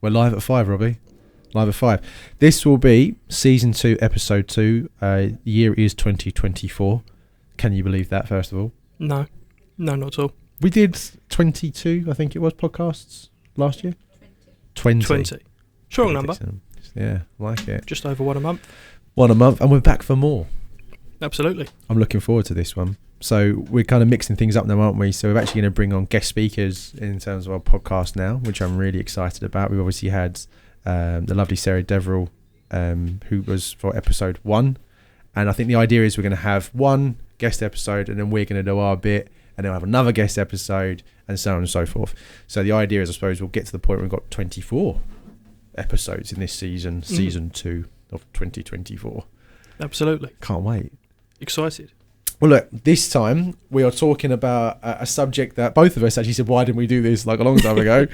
We're live at 5, Robbie. Live at 5. This will be season 2, episode 2. The year is 2024. Can you believe that, first of all? No, not at all. We did 22, I think it was, podcasts last year. 20. Strong number. Yeah, like it. Just over one a month. One a month, and we're back for more. Absolutely. I'm looking forward to this one. So we're kind of mixing things up now, aren't we? So we're actually going to bring on guest speakers in terms of our podcast now, which I'm really excited about. We've obviously had the lovely Sarah Deverill, who was for episode 1. And I think the idea is we're going to have one guest episode and then we're going to do our bit and then we'll have another guest episode and so on and so forth. So the idea is, I suppose, we'll get to the point where we've got 24 episodes in this season, season 2 of 2024. Absolutely. Can't wait. Excited. Well, look, this time we are talking about a subject that both of us actually said, why didn't we do this like a long time ago,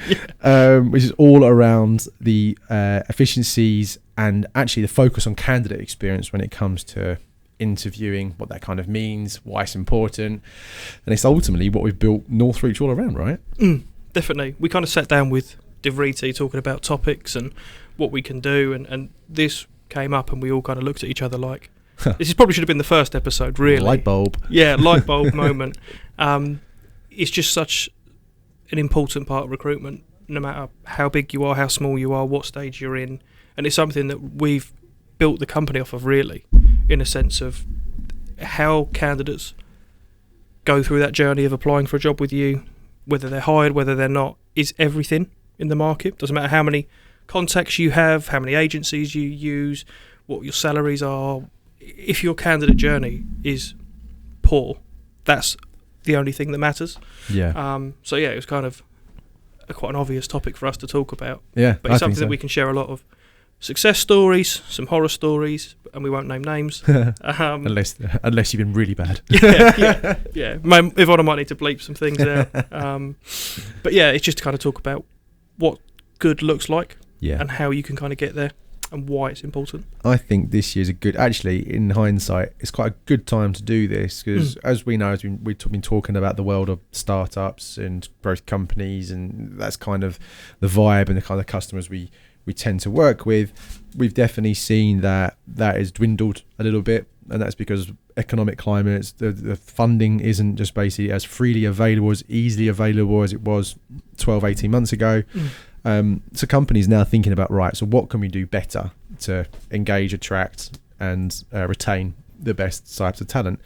which is all around the efficiencies and actually the focus on candidate experience when it comes to interviewing, what that kind of means, why it's important. And it's ultimately what we've built Northreach all around, right? Definitely. We kind of sat down with Devriti talking about topics and what we can do, and this came up and we all kind of looked at each other like, this is probably should have been the first episode, really. Light bulb. Yeah, light bulb moment. It's just such an important part of recruitment, no matter how big you are, how small you are, what stage you're in. And it's something that we've built the company off of, really, in a sense of how candidates go through that journey of applying for a job with you, whether they're hired, whether they're not, is everything in the market. Doesn't matter how many contacts you have, how many agencies you use, what your salaries are. If your candidate journey is poor, that's the only thing that matters. Yeah. So yeah, it was kind of quite an obvious topic for us to talk about. Yeah, but it's something that we can share a lot of success stories, some horror stories, and we won't name names. Unless you've been really bad. yeah. Yvonne might need to bleep some things there. But yeah, it's just to kind of talk about what good looks like and how you can kind of get there and why it's important. I think this year's actually, in hindsight, it's quite a good time to do this because, as we know, we've been talking about the world of startups and growth companies, and that's kind of the vibe and the kind of customers we tend to work with. We've definitely seen that has dwindled a little bit, and that's because economic climates, the funding isn't just basically as freely available, as easily available as it was 12, 18 months ago. So companies now thinking about, right, so what can we do better to engage, attract and retain the best types of talent?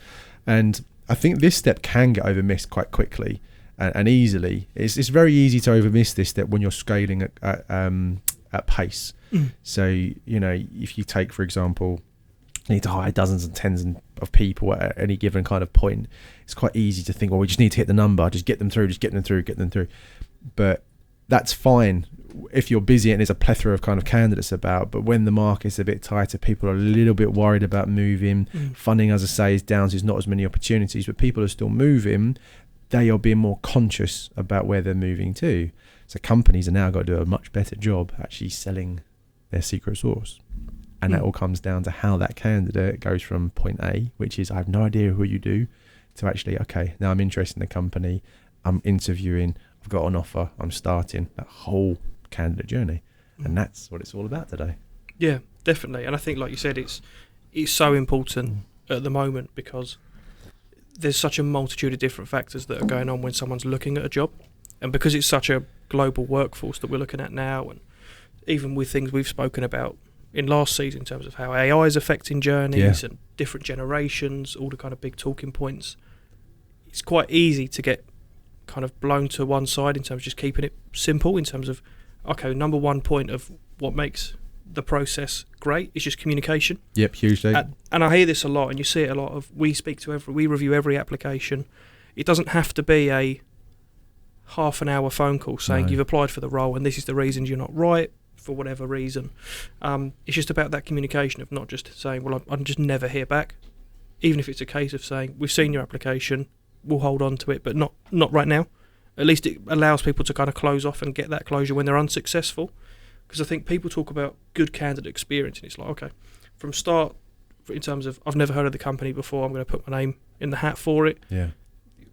And I think this step can get overmissed quite quickly and easily. It's very easy to overmiss this step when you're scaling at pace. So, you know, if you take, for example, you need to hire dozens and tens of people at any given kind of point, it's quite easy to think, well, we just need to hit the number, just get them through. But that's fine if you're busy and there's a plethora of kind of candidates about, but when the market's a bit tighter, people are a little bit worried about moving. Funding, as I say, is down, so there's not as many opportunities, but people are still moving. They are being more conscious about where they're moving to. So companies are now got to do a much better job actually selling their secret sauce. And that all comes down to how that candidate goes from point A, which is, I have no idea who you do, to actually, okay, now I'm interested in the company, I'm interviewing, I've got an offer, I'm starting, that whole candidate journey. And that's what it's all about today. Yeah, definitely. And I think, like you said, it's so important at the moment because there's such a multitude of different factors that are going on when someone's looking at a job. And because it's such a global workforce that we're looking at now, and even with things we've spoken about in last season in terms of how AI is affecting journeys and different generations, all the kind of big talking points, it's quite easy to get kind of blown to one side in terms of just keeping it simple, in terms of, okay, number one point of what makes the process great is just communication. Yep, hugely. And I hear this a lot, and you see it a lot of, we review every application. It doesn't have to be a half an hour phone call saying you've applied for the role and this is the reasons you're not right for whatever reason. It's just about that communication of not just saying, well, I'm just never hear back, even if it's a case of saying, we've seen your application, we'll hold on to it, but not right now. At least it allows people to kind of close off and get that closure when they're unsuccessful. Because I think people talk about good candidate experience, and it's like, okay, from start, in terms of, I've never heard of the company before, I'm going to put my name in the hat for it. Yeah.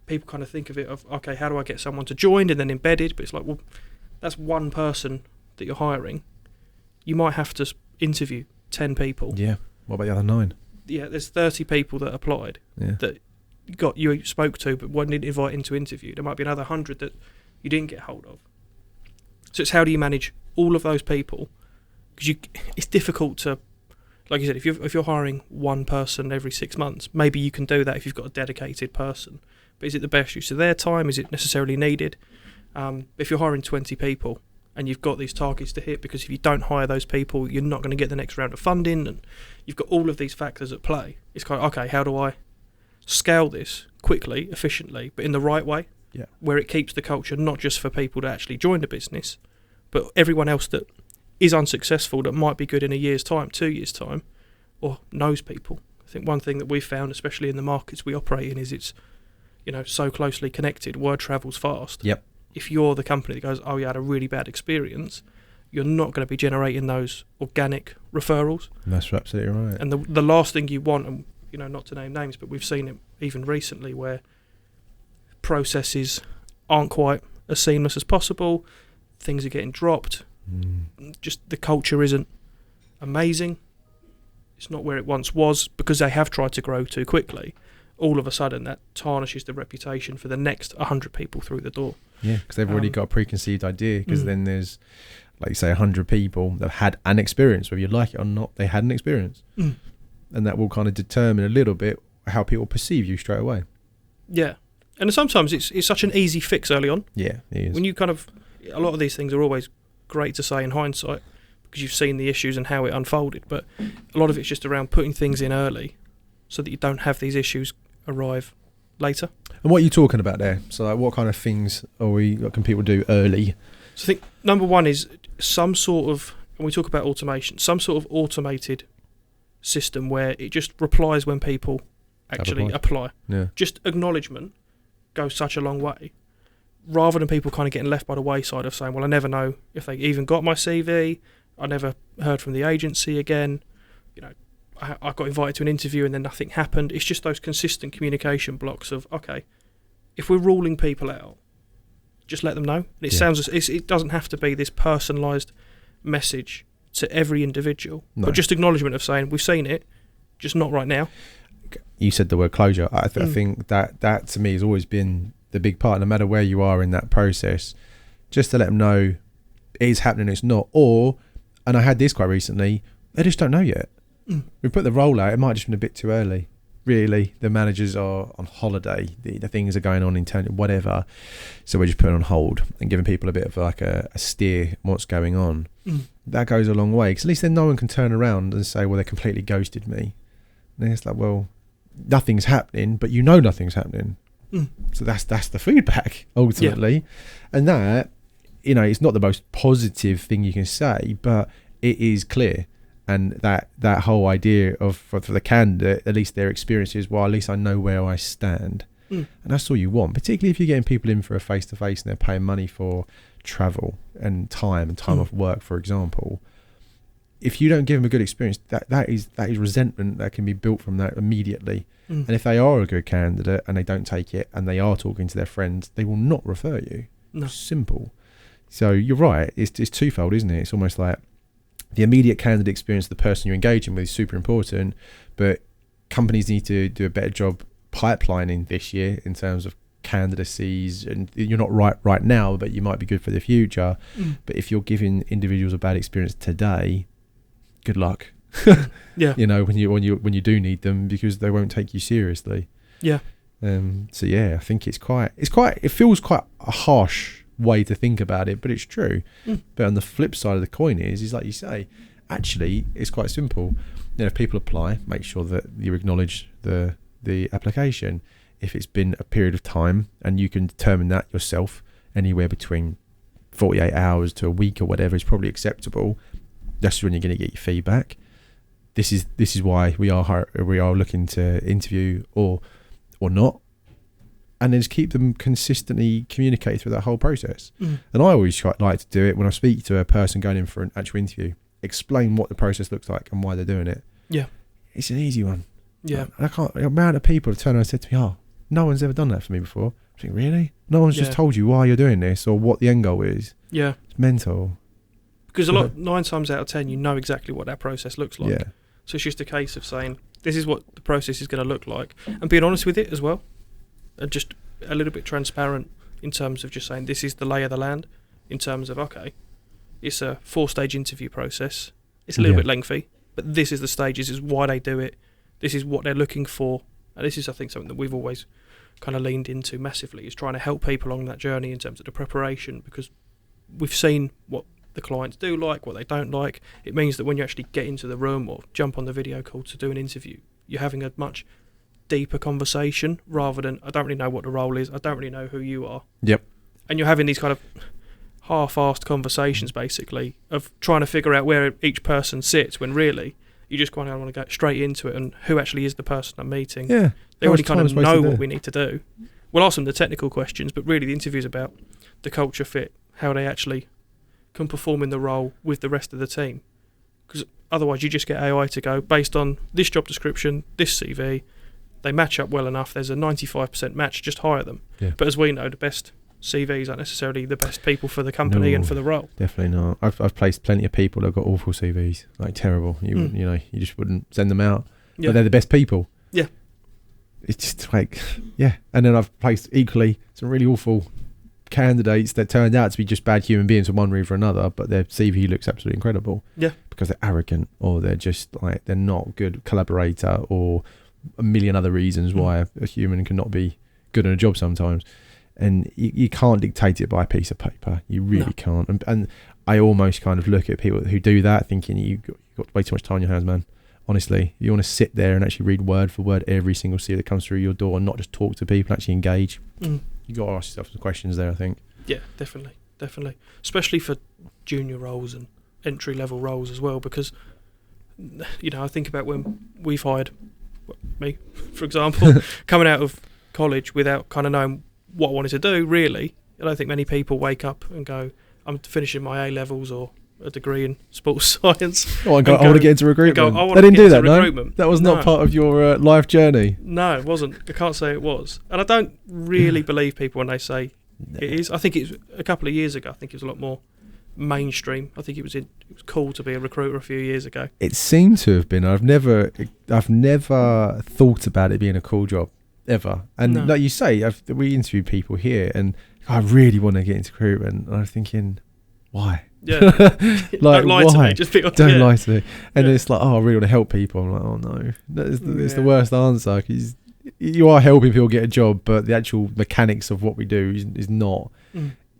People kind of think of it of, okay, how do I get someone to join and then embedded? But it's like, well, that's one person that you're hiring, you might have to interview 10 people. Yeah. What about the other 9? Yeah, there's 30 people that applied that you spoke to but weren't invited into interview. There might be another 100 that you didn't get hold of. So it's how do you manage all of those people? Because it's difficult to, like you said, if you're hiring one person every 6 months, maybe you can do that if you've got a dedicated person. But is it the best use of their time? Is it necessarily needed? If you're hiring 20 people and you've got these targets to hit, because if you don't hire those people, you're not going to get the next round of funding, and you've got all of these factors at play. It's kind of, okay, how do I scale this quickly, efficiently, but in the right way, where it keeps the culture not just for people to actually join the business, but everyone else that is unsuccessful that might be good in a year's time, 2 years' time, or knows people. I think one thing that we've found, especially in the markets we operate in, is it's, so closely connected. Word travels fast. Yep. If you're the company that goes, oh, you had a really bad experience, you're not going to be generating those organic referrals. That's absolutely right. And the last thing you want, and not to name names, but we've seen it even recently where processes aren't quite as seamless as possible. Things are getting dropped. Just the culture isn't amazing. It's not where it once was because they have tried to grow too quickly. All of a sudden, that tarnishes the reputation for the next 100 people through the door. Yeah, because they've already got a preconceived idea. Because then there's, like you say, 100 people that have had an experience, whether you like it or not. They had an experience, and that will kind of determine a little bit how people perceive you straight away. Yeah, and sometimes it's such an easy fix early on. Yeah, it is. When you a lot of these things are always great to say in hindsight because you've seen the issues and how it unfolded, but a lot of it's just around putting things in early so that you don't have these issues arrive later. And what are you talking about there? So like, what kind of things can people do early? So I think number one is some sort of, when we talk about automation, some sort of automated system where it just replies when people actually apply. Yeah. Just acknowledgement goes such a long way, rather than people kind of getting left by the wayside of saying, well, I never know if they even got my CV, I never heard from the agency again, I got invited to an interview and then nothing happened. It's just those consistent communication blocks of, okay, if we're ruling people out, just let them know. And it doesn't have to be this personalised message to every individual, but just acknowledgement of saying, we've seen it, just not right now. You said the word closure. I think that to me has always been the big part, no matter where you are in that process, just to let them know it is happening, it's not. And I had this quite recently, they just don't know yet. We put the roll out, it might have just been a bit too early. Really, the managers are on holiday, the things are going on internally, whatever. So we're just putting on hold and giving people a bit of like a steer on what's going on. That goes a long way, because at least then no one can turn around and say, well, they completely ghosted me. And it's like, well, nothing's happening, but nothing's happening. So that's the feedback ultimately. And that, it's not the most positive thing you can say, but it is clear. And that whole idea of for the candidate, at least their experience is, well, at least I know where I stand. And that's all you want, particularly if you're getting people in for a face-to-face and they're paying money for travel and time off work, for example. If you don't give them a good experience, that is resentment that can be built from that immediately. And if they are a good candidate and they don't take it and they are talking to their friends, they will not refer you. No. Simple. So you're right. It's twofold, isn't it? It's almost like the immediate candidate experience, the person you're engaging with, is super important, but companies need to do a better job pipelining this year in terms of candidacies. And you're not right now, but you might be good for the future. But if you're giving individuals a bad experience today, good luck. Yeah. When you do need them, because they won't take you seriously. Yeah. So yeah, I think it feels quite a harsh way to think about it, but it's true. But on the flip side of the coin is like you say, actually it's quite simple. If people apply, make sure that you acknowledge the application. If it's been a period of time and you can determine that yourself, anywhere between 48 hours to a week or whatever is probably acceptable, that's when you're going to get your feedback. This is why we are looking to interview or not. And then just keep them consistently communicating through that whole process. And I always like to do it when I speak to a person going in for an actual interview. Explain what the process looks like and why they're doing it. Yeah. It's an easy one. Yeah. The amount of people have turned around and said to me, oh, no one's ever done that for me before. I think, really? No one's just told you why you're doing this or what the end goal is. Yeah. It's mental. Because 9 times out of 10, you know exactly what that process looks like. Yeah. So it's just a case of saying, this is what the process is going to look like, and being honest with it as well, and just a little bit transparent in terms of just saying, this is the lay of the land, in terms of, okay, it's a 4-stage interview process. It's a little bit lengthy, but this is the stages, this is why they do it, this is what they're looking for, and this is, I think, something that we've always kind of leaned into massively, is trying to help people along that journey in terms of the preparation, because we've seen what the clients do like, what they don't like. It means that when you actually get into the room or jump on the video call to do an interview, you're having a much deeper conversation rather than, I don't really know what the role is, I don't really know who you are. Yep. And you're having these kind of half-assed conversations, basically, of trying to figure out where each person sits, when really you just kind of want to go straight into it and who actually is the person I'm meeting. Yeah. They already kind of know what we need to do. We'll ask them the technical questions, but really the interview is about the culture fit, how they actually can perform in the role with the rest of the team. Because otherwise you just get AI to go, based on this job description, this CV, they match up well enough, there's a 95% match, just hire them. Yeah. But as we know, the best CVs aren't necessarily the best people for the company and for the role. Definitely not. I've placed plenty of people that have got awful CVs, like terrible. You know, you just wouldn't send them out. Yeah. But they're the best people. Yeah. It's just like, yeah. And then I've placed equally some really awful candidates that turned out to be just bad human beings for one reason or another, but their CV looks absolutely incredible. Yeah. Because they're arrogant, or they're just like, they're not a good collaborator, or a million other reasons why a human cannot be good at a job sometimes. And you can't dictate it by a piece of paper. You really can't. And I almost kind of look at people who do that thinking, you've got way too much time on your hands, man. Honestly, you want to sit there and actually read word for word every single CV that comes through your door, and not just talk to people, actually engage. You got to ask yourself some questions there, I think. Yeah, definitely. Especially for junior roles and entry level roles as well, because, you know, I think about when we've hired me, for example, coming out of college without kind of knowing what I wanted to do, really. I don't think many people wake up and go, I'm finishing my A-levels or a degree in sports science. I want to get into recruitment. They didn't do that, no? That was not part of your life journey. No, it wasn't. I can't say it was. And I don't really believe people when they say it is. I think it's a couple of years ago, I think it was a lot more mainstream. I think it was cool to be a recruiter a few years ago. It seemed to have been. I've never thought about it being a cool job. Ever. And like you say, we interview people here, and I really want to get into recruitment, and I'm thinking, why? Yeah. Like, don't lie to me. Just don't lie to me. And it's like, oh, I really want to help people. I'm like, oh no, it's the worst answer, because you are helping people get a job, but the actual mechanics of what we do is not.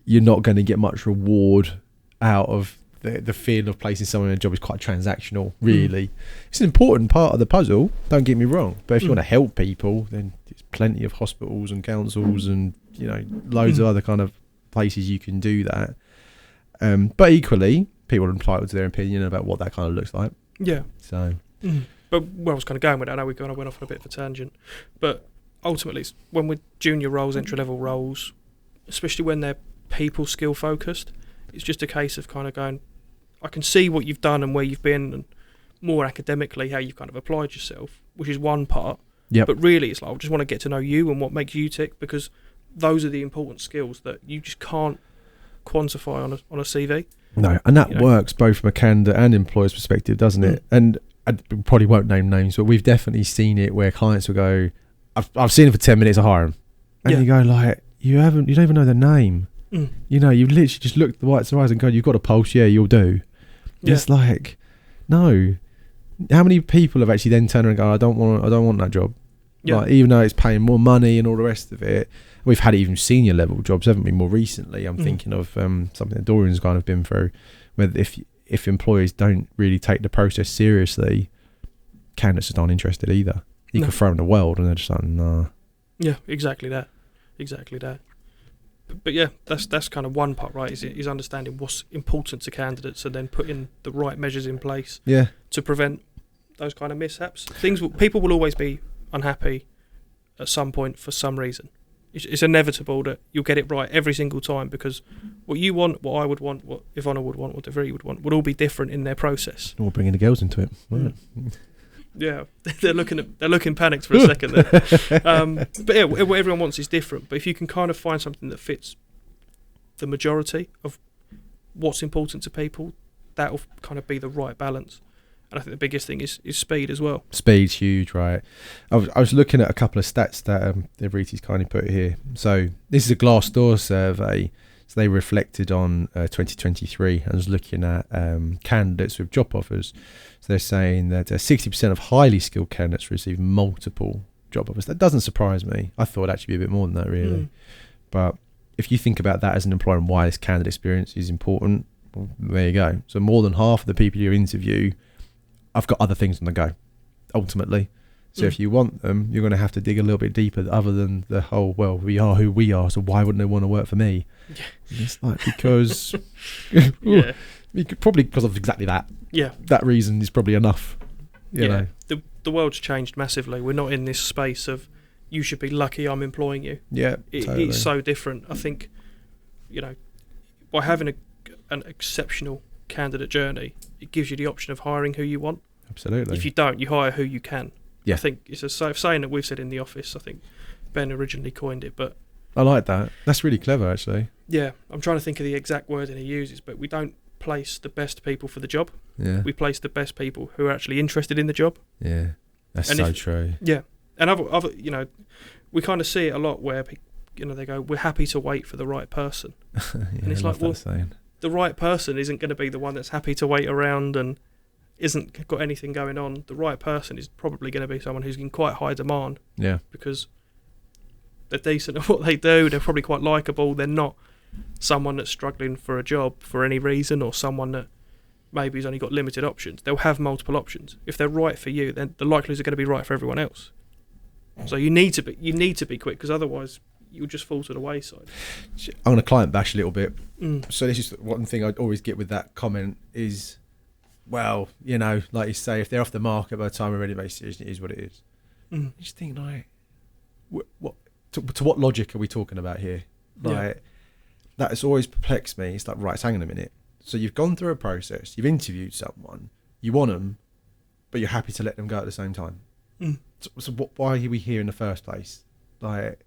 You're not going to get much reward out of the feel of placing someone in a job. Is quite transactional, really. It's an important part of the puzzle, don't get me wrong, but if you want to help people, then there's plenty of hospitals and councils and, you know, loads of other kind of places you can do that. But equally, people are entitled to their opinion about what that kind of looks like. Yeah. So, but where I was kind of going with it, I know we kind of went off on a bit of a tangent, but ultimately, it's when we're junior roles, entry level roles, especially when they're people skill focused, it's just a case of kind of going, I can see what you've done and where you've been, and more academically how you've kind of applied yourself, which is one part. Yep. But really, it's like, I just want to get to know you and what makes you tick, because those are the important skills that you just can't quantify on a CV. No, and that works both from a candidate and employer's perspective, doesn't it? And I probably won't name names, but we've definitely seen it where clients will go, I've seen it for 10 minutes, I hire them. And you go like, you don't even know their name. You know, you literally just look at the whites of eyes and go, you've got a pulse, yeah, you'll do. Yeah. It's like, no. How many people have actually then turned around and gone, I don't want that job. Yeah. Like, even though it's paying more money and all the rest of it. We've had even senior level jobs, haven't we, more recently? I'm thinking of something that Dorian's kind of been through, where if employers don't really take the process seriously, candidates just aren't interested either. You can throw them in the world and they're just like, nah. Yeah, exactly that. But yeah, that's kind of one part, right? Is understanding what's important to candidates and then putting the right measures in place to prevent those kind of mishaps. People will always be unhappy at some point for some reason. It's inevitable that you'll get it right every single time, because what you want, what I would want, what Ivana would want, what Devere would want, would all be different in their process. Or bringing the girls into it. Yeah, they're looking panicked for a second there. But yeah, what everyone wants is different. But if you can kind of find something that fits the majority of what's important to people, that'll kind of be the right balance. And I think the biggest thing is speed as well. Speed's huge, right? I was looking at a couple of stats that Everety's kindly put here. So this is a Glassdoor survey. So they reflected on 2023 and was looking at candidates with job offers. So they're saying that 60% of highly skilled candidates receive multiple job offers. That doesn't surprise me. I thought it'd actually be a bit more than that, really. But if you think about that as an employer and why this candidate experience is important, well, there you go. So more than half of the people you interview, I've got other things on the go, ultimately. So if you want them, you're going to have to dig a little bit deeper other than the whole, well, we are who we are, so why wouldn't they want to work for me? Yeah. It's like, because... probably because of exactly that. Yeah. That reason is probably enough, you know. The world's changed massively. We're not in this space of, you should be lucky I'm employing you. Yeah, totally. It's so different. I think, by having an exceptional candidate journey, it gives you the option of hiring who you want. Absolutely. If you don't, you hire who you can. Yeah. I think it's a saying that we've said in the office. I think Ben originally coined it, but I like that. That's really clever, actually. Yeah, I'm trying to think of the exact wording he uses, but we don't place the best people for the job. Yeah. We place the best people who are actually interested in the job. Yeah, that's so true. Yeah, and other, we kind of see it a lot where, they go, we're happy to wait for the right person. And it's like, well, the right person isn't going to be the one that's happy to wait around and isn't got anything going on. The right person is probably going to be someone who's in quite high demand. Yeah. Because they're decent at what they do. They're probably quite likeable. They're not someone that's struggling for a job for any reason, or someone that maybe has only got limited options. They'll have multiple options. If they're right for you, then the likelihoods are going to be right for everyone else. So you need to be quick, because otherwise you'll just fall to the wayside. I'm going to client bash a little bit. So this is one thing I'd always get with that comment is, well, like you say, if they're off the market by the time we're ready to make a decision, it is what it is. You just think, like, what to what logic are we talking about here? Like, that has always perplexed me. It's like, right, hang on a minute. So you've gone through a process, you've interviewed someone, you want them, but you're happy to let them go at the same time. So why are we here in the first place? Like,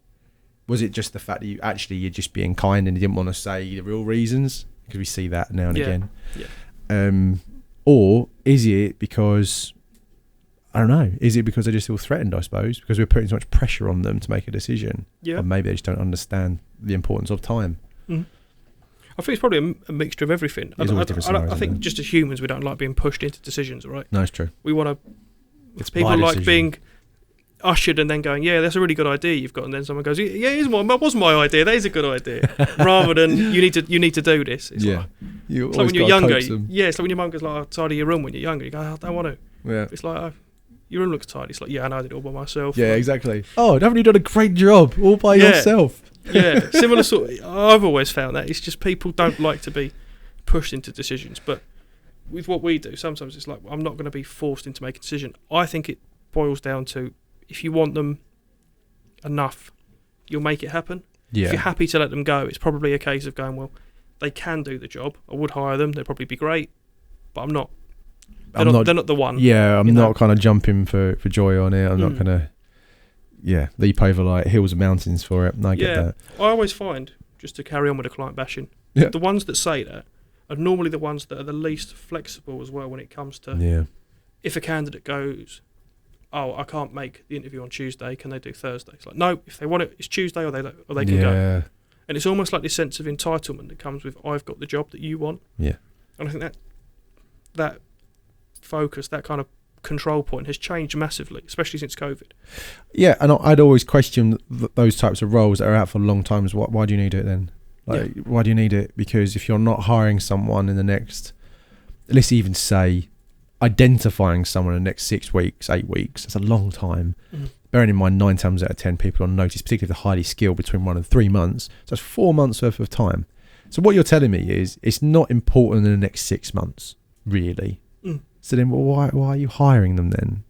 was it just the fact that you're just being kind and you didn't want to say the real reasons? Because we see that now and again. Yeah. Or is it because, I don't know, is it because they just feel threatened, I suppose, because we're putting so much pressure on them to make a decision? Yeah. Or maybe they just don't understand the importance of time. I think it's probably a mixture of everything. I think just as humans, we don't like being pushed into decisions, right? No, it's true. We want to... People like being ushered and then going, yeah, that's a really good idea you've got, and then someone goes, yeah, that was my idea, that is a good idea, rather than you need to do this. It's like when you're younger. It's like when your mum goes, like, oh, tidy your room when you're younger, you go, I don't want to. Yeah. It's like, oh, your room looks tidy. It's like, yeah, I know, I did it all by myself. Yeah, exactly. Oh, haven't you done a great job all by yourself? Yeah, similar sort of, I've always found that it's just people don't like to be pushed into decisions, but with what we do, sometimes it's like, I'm not going to be forced into making a decision. I think it boils down to, if you want them enough, you'll make it happen. Yeah. If you're happy to let them go, it's probably a case of going, well, they can do the job. I would hire them. They'd probably be great, but I'm not. They're not the one. Yeah, I'm not kind of jumping for joy on it. I'm not going to, leap over like hills and mountains for it. I get that. I always find, just to carry on with the client bashing, the ones that say that are normally the ones that are the least flexible as well when it comes to if a candidate goes, oh, I can't make the interview on Tuesday, can they do Thursday? It's like, no, if they want it, it's Tuesday or they can go. And it's almost like this sense of entitlement that comes with, I've got the job that you want. Yeah. And I think that focus, that kind of control point has changed massively, especially since COVID. Yeah, and I'd always question those types of roles that are out for a long time. Is why do you need it then? Why do you need it? Because if you're not hiring someone in the next, let's even say, identifying someone in the next 6 weeks, 8 weeks, that's a long time. Bearing in mind 9 times out of 10 people on notice, particularly if they're highly skilled, between 1 and 3 months. So that's 4 months worth of time. So what you're telling me is it's not important in the next 6 months, really. So then why are you hiring them then?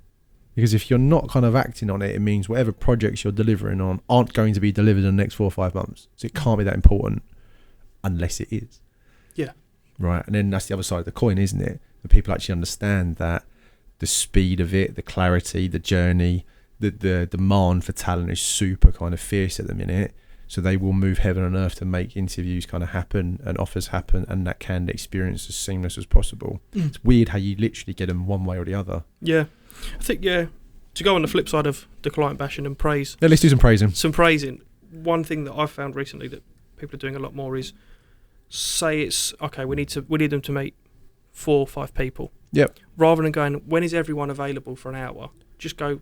Because if you're not kind of acting on it, it means whatever projects you're delivering on aren't going to be delivered in the next 4 or 5 months. So it can't be that important unless it is. Yeah. Right. And then that's the other side of the coin, isn't it? That people actually understand that the speed of it, the clarity, the journey, the demand for talent is super kind of fierce at the minute. So they will move heaven and earth to make interviews kind of happen and offers happen and that candidate experience as seamless as possible. It's weird how you literally get them one way or the other. Yeah. I think, to go on the flip side of the client bashing and praise. Yeah, let's do some praising. One thing that I've found recently that people are doing a lot more is say it's, okay, we need them to meet 4 or 5 people. Yep. Rather than going, when is everyone available for an hour? Just go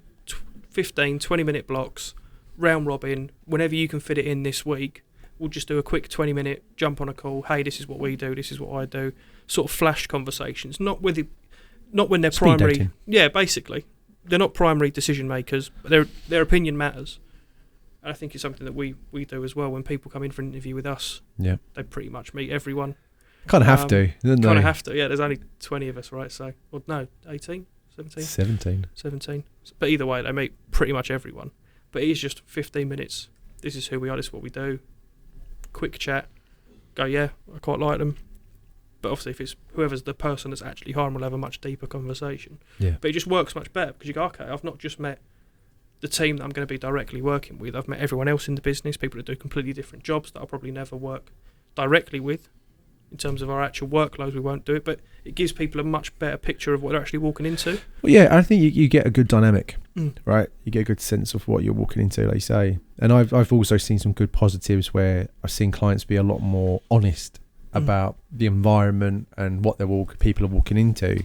15, 20-minute blocks, round robin, whenever you can fit it in this week. We'll just do a quick 20-minute jump on a call. Hey, this is what we do. This is what I do. Sort of flash conversations. Not when they're Speed primary. dating. Yeah, basically, they're not primary decision makers. But their opinion matters. And I think it's something that we do as well. When people come in for an interview with us, yeah, they pretty much meet everyone. Kind of have to, don't they? Kind of have to. Yeah, there's only 20 of us, right? So, well, no, 18, 17. 17. But either way, they meet pretty much everyone. But it is just 15 minutes. This is who we are. This is what we do. Quick chat. Go, yeah, I quite like them. But obviously, if it's whoever's the person that's actually hiring, will have a much deeper conversation. Yeah. But it just works much better because you go, okay, I've not just met the team that I'm going to be directly working with. I've met everyone else in the business, people that do completely different jobs that I'll probably never work directly with. In terms of our actual workloads, we won't do it, but it gives people a much better picture of what they're actually walking into. Well, yeah, I think you get a good dynamic, right? You get a good sense of what you're walking into, like you say. And I've also seen some good positives where I've seen clients be a lot more honest about the environment and what people are walking into.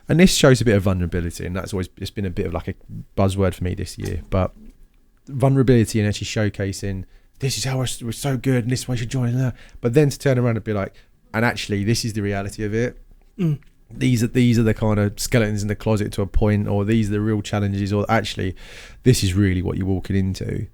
And this shows a bit of vulnerability, and it's been a bit of like a buzzword for me this year. But vulnerability and actually showcasing, this is how we're so good and this is why you should join that. But then to turn around and be like, and actually this is the reality of it. These are the kind of skeletons in the closet to a point, or these are the real challenges, or actually this is really what you're walking into.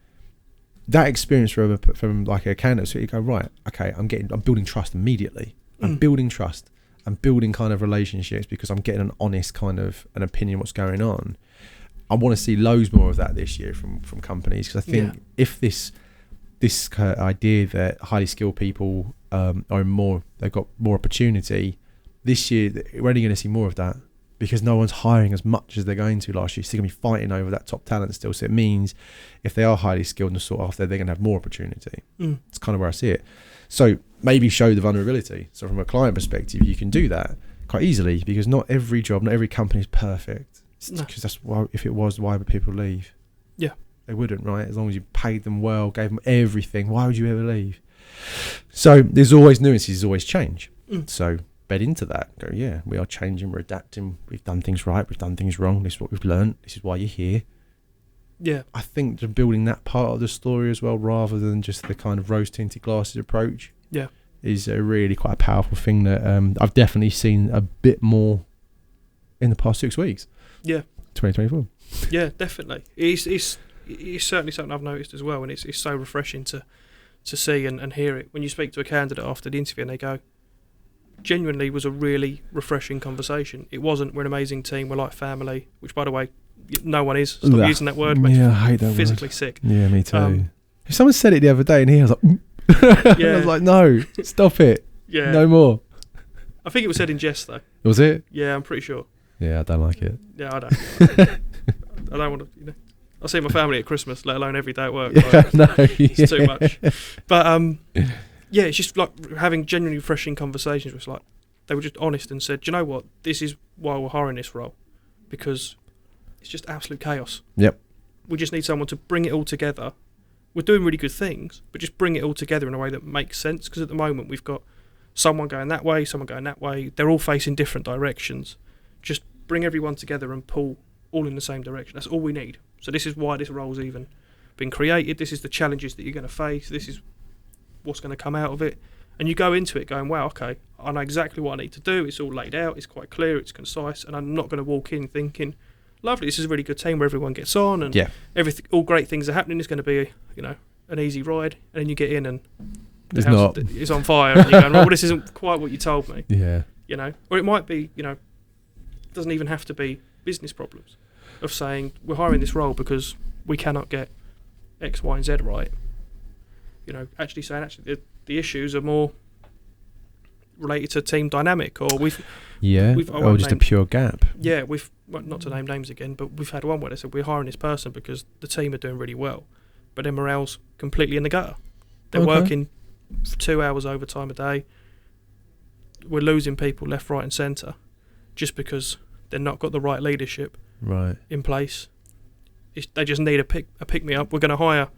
That experience from like a candidate, so you go, right, okay, I'm building trust immediately. I'm building trust. I'm building kind of relationships because I'm getting an honest kind of an opinion of what's going on. I want to see loads more of that this year from companies, because I think if this idea that highly skilled people they've got more opportunity this year, we're only going to see more of that because no one's hiring as much as they're going to last year. So they're going to be fighting over that top talent still. So it means if they are highly skilled and sought after, they're going to have more opportunity. It's kind of where I see it. So maybe show the vulnerability. So from a client perspective, you can do that quite easily because not every job, not every company is perfect. Because that's why, if it was, why would people leave? Yeah. They wouldn't, right? As long as you paid them well, gave them everything, why would you ever leave? So there's always nuances, there's always change. So bed into that. Go, yeah, we are changing, we're adapting, we've done things right, we've done things wrong, this is what we've learned, this is why you're here. Yeah. I think just building that part of the story as well, rather than just the kind of rose-tinted glasses approach, is a really quite a powerful thing that I've definitely seen a bit more in the past 6 weeks. Yeah. 2024. Yeah, definitely. It's certainly something I've noticed as well, and it's so refreshing to see and hear it. When you speak to a candidate after the interview and they go, genuinely was a really refreshing conversation. It wasn't, we're an amazing team, we're like family, which by the way, no one is. Stop using that word. Makes I hate that physically word. Sick. Yeah, me too. If someone said it the other day and I was like, I was like, no, stop it. Yeah. No more. I think it was said in jest though. Was it? Yeah, I'm pretty sure. Yeah, I don't like it. Yeah, I don't. I don't want to, I see my family at Christmas, let alone every day at work. It's too much. But yeah, it's just like having genuinely refreshing conversations where it's like they were just honest and said, do you know what, this is why we're hiring this role, because it's just absolute chaos. Yep. We just need someone to bring it all together. We're doing really good things, but just bring it all together in a way that makes sense, because at the moment we've got someone going that way, someone going that way, they're all facing different directions. Just bring everyone together and pull all in the same direction. That's all we need. So this is why this role's even been created. This is the challenges that you're going to face. This is what's going to come out of it. And you go into it going, wow, okay, I know exactly what I need to do. It's all laid out. It's quite clear. It's concise. And I'm not going to walk in thinking, lovely, this is a really good team where everyone gets on and everything, all great things are happening. It's going to be, an easy ride. And then you get in and it's not. It's on fire. And you're going, well, this isn't quite what you told me. Yeah. Or it might be, it doesn't even have to be business problems of saying we're hiring this role because we cannot get X, Y, and Z right. Actually saying the issues are more related to team dynamic, or we've or just a pure gap. Yeah, not to name names again, but we've had one where they said we're hiring this person because the team are doing really well, but their morale's completely in the gutter. They're Okay. working 2 hours overtime a day. We're losing people left, right and centre just because they've not got the right leadership Right. in place. They just need a pick-me-up. We're going to hire,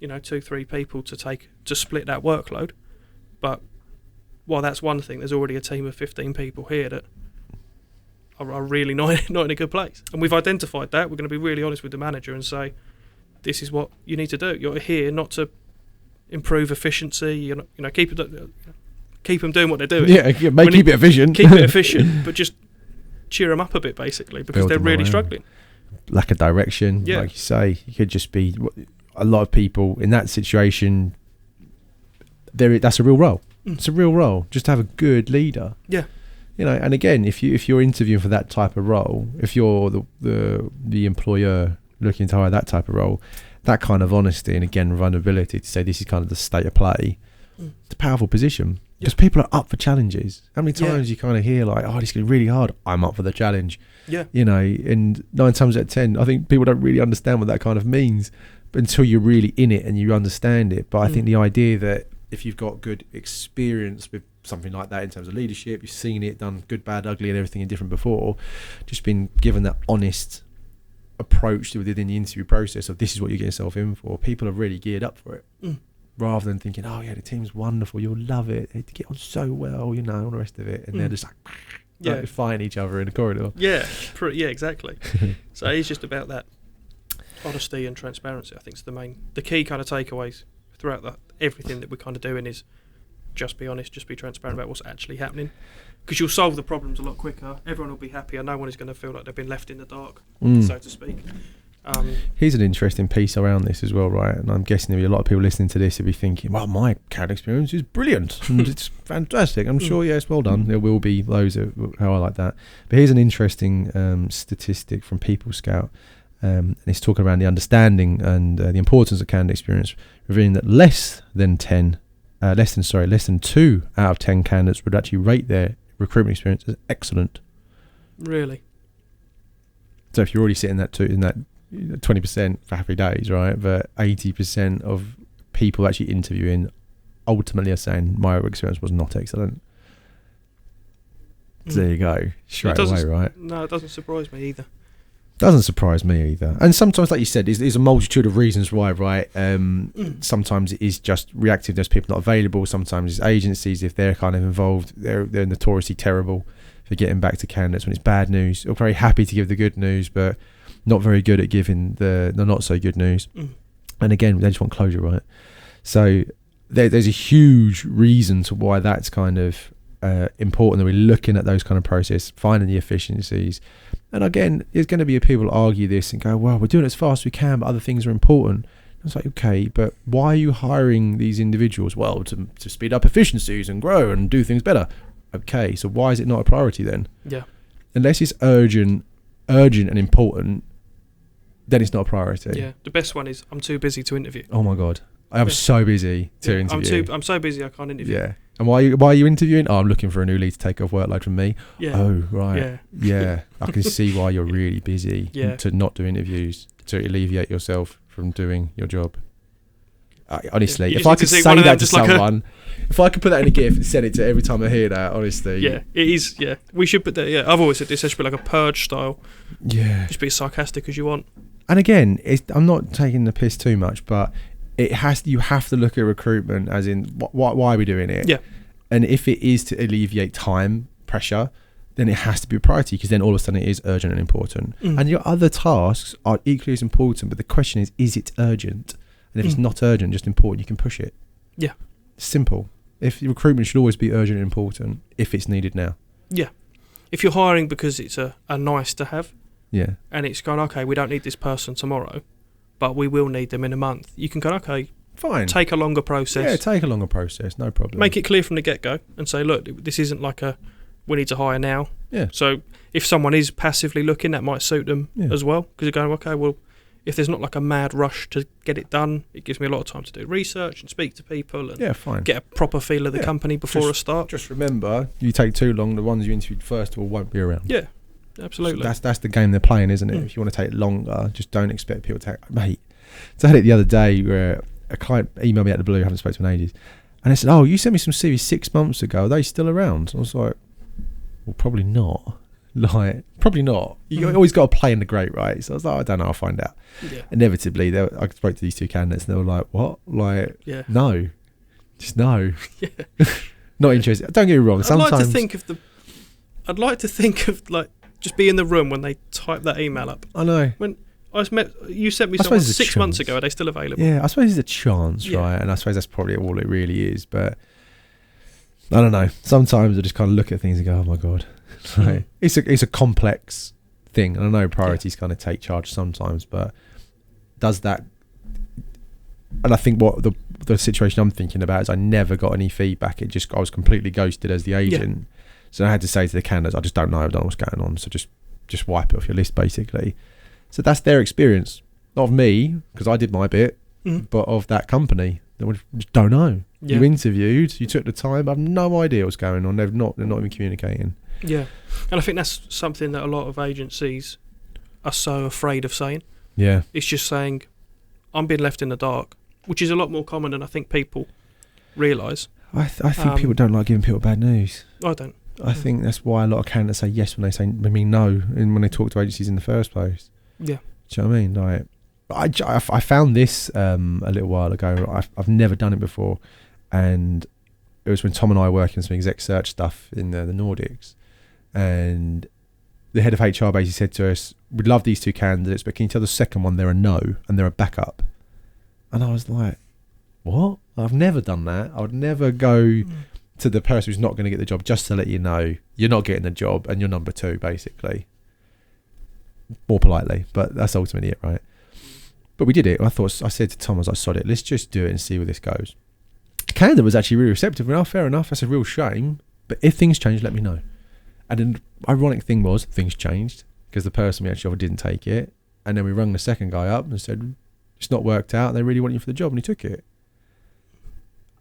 2-3 people to split that workload. But while that's one thing, there's already a team of 15 people here that are really not in a good place. And we've identified that. We're going to be really honest with the manager and say, this is what you need to do. You're here not to improve efficiency. You're not, keep them doing what they're doing. Yeah, keep it efficient. Keep it efficient, but just cheer them up a bit, basically, because Build they're them really around. struggling. Lack of direction, Yeah. like you say. You could just be a lot of people in that situation. That's a real role. It's a real role. Just to have a good leader. Yeah. And again, if you're interviewing for that type of role, if you're the employer looking to hire that type of role, that kind of honesty and again vulnerability to say this is kind of the state of play, it's a powerful position because people are up for challenges. How many times you kind of hear like, oh, this is going to be really hard. I'm up for the challenge. Yeah. And 9 times out of 10, I think people don't really understand what that kind of means until you're really in it and you understand it. But I think the idea that if you've got good experience with something like that in terms of leadership, you've seen it done good, bad, ugly and everything different before, just been given that honest approach within the interview process of this is what you get yourself in for, people are really geared up for it rather than thinking, oh yeah, the team's wonderful, you'll love it, they get on so well, all the rest of it, and they're just like fighting each other in the corridor. Yeah, exactly. So it's just about that honesty and transparency. I think is the key kind of takeaways throughout everything that we're kind of doing is just be honest, just be transparent about what's actually happening, because you'll solve the problems a lot quicker. Everyone will be happier. No one is going to feel like they've been left in the dark, so to speak. Here's an interesting piece around this as well, right? And I'm guessing there'll be a lot of people listening to this who'll be thinking, well, my CAD experience is brilliant and it's fantastic. I'm sure, yes, well done. There will be those how I like that. But here's an interesting statistic from People Scout. And it's talking around the understanding and the importance of candidate experience, revealing that less than 2 out of 10 candidates would actually rate their recruitment experience as excellent. Really? So if you're already sitting in that 20% for happy days, right? But 80% of people actually interviewing ultimately are saying my experience was not excellent. So there you go, straight away, right? No, it doesn't surprise me either. Doesn't surprise me either. And sometimes, like you said, there's a multitude of reasons why, right? Sometimes it is just reactive, there's people not available. Sometimes it's agencies, if they're kind of involved, they're notoriously terrible for getting back to candidates when it's bad news. They're very happy to give the good news, but not very good at giving the not so good news. And again, they just want closure, right? So there's a huge reason to why that's kind of important, that we're looking at those kind of processes, finding the efficiencies. And again, there's going to be people argue this and go, well, we're doing it as fast as we can, but other things are important. It's like, okay, but why are you hiring these individuals? Well, to speed up efficiencies and grow and do things better. Okay, so why is it not a priority then? Yeah. Unless it's urgent and important, then it's not a priority. Yeah. The best one is I'm too busy to interview. Oh my God. I'm so busy to interview. I'm so busy I can't interview. Yeah. And why are you interviewing? Oh, I'm looking for a new lead to take off workload from me. Yeah. Oh, right. Yeah. I can see why you're really busy to not do interviews, to alleviate yourself from doing your job. Honestly, if I could say that to someone, if I could put that in a GIF and send it to every time I hear that, honestly. Yeah, it is. Yeah. We should put that. Yeah. I've always said this should be like a purge style. Yeah. Just be as sarcastic as you want. And again, I'm not taking the piss too much, but you have to look at recruitment as in why are we doing it? Yeah. And if it is to alleviate time pressure, then it has to be a priority, because then all of a sudden it is urgent and important. And your other tasks are equally as important, but the question is it urgent? And if it's not urgent, just important, you can push it. Yeah. Simple. If recruitment should always be urgent and important if it's needed now. Yeah. If you're hiring because it's a nice to have, yeah, and it's gone, okay, we don't need this person tomorrow, but we will need them in a month. You can go, okay, fine. Take a longer process. Yeah, take a longer process, no problem. Make it clear from the get-go and say, look, this isn't like we need to hire now. Yeah. So if someone is passively looking, that might suit them as well, because you're going, okay, well, if there's not like a mad rush to get it done, it gives me a lot of time to do research and speak to people and fine. Get a proper feel of the company before a start. Just remember, you take too long, the ones you interviewed first of all won't be around. Yeah, absolutely. So that's the game they're playing, isn't it? If you want to take longer, just don't expect people to take... Mate, So I had it the other day where a client emailed me out of the blue, I haven't spoken to in ages, and they said, "Oh, you sent me some CVs 6 months ago. Are they still around?" I was like, "Well, probably not." Like, probably not. You always got to play in the great, right? So I was like, I don't know, I'll find out. Yeah. Inevitably, I spoke to these 2 candidates and they were like, what? Like, no. Just no. Yeah. Not interested. Don't get me wrong. Sometimes I'd like to think of like just be in the room when they type that email up. I know. When you sent me someone 6 months ago, are they still available? Yeah, I suppose it's a chance, right? And I suppose that's probably all it really is. But I don't know. Sometimes I just kind of look at things and go, oh my God. Like, it's a complex thing, and I know priorities kind of take charge sometimes, but does that? And I think what the situation I'm thinking about is I never got any feedback. I was completely ghosted as the agent, so I had to say to the candidates, I just don't know. I don't know what's going on, so just wipe it off your list, basically. So that's their experience, not of me, because I did my bit, but of that company. They just don't know. You interviewed, you took the time. I have no idea what's going on. They're not even communicating. Yeah, and I think that's something that a lot of agencies are so afraid of saying. Yeah. It's just saying, I'm being left in the dark, which is a lot more common than I think people realise. I think people don't like giving people bad news. I don't. I think that's why a lot of candidates say yes when they mean no, and when they talk to agencies in the first place. Yeah. Do you know what I mean? Like, I found this a little while ago. I've never done it before, and it was when Tom and I were working on some exec search stuff in the Nordics. And the head of HR basically said to us, we'd love these 2 candidates, but can you tell the second one they're a no and they're a backup? And I was like, what? I've never done that. I would never go to the person who's not going to get the job just to let you know you're not getting the job and you're number 2, basically. More politely, but that's ultimately it, right? But we did it. I said to Tom, I was like, sod it, let's just do it and see where this goes. The candidate was actually really receptive. Well, fair enough, that's a real shame, but if things change, let me know. And the ironic thing was, things changed because the person we actually offered didn't take it. And then we rung the second guy up and said, it's not worked out. They really want you for the job. And he took it.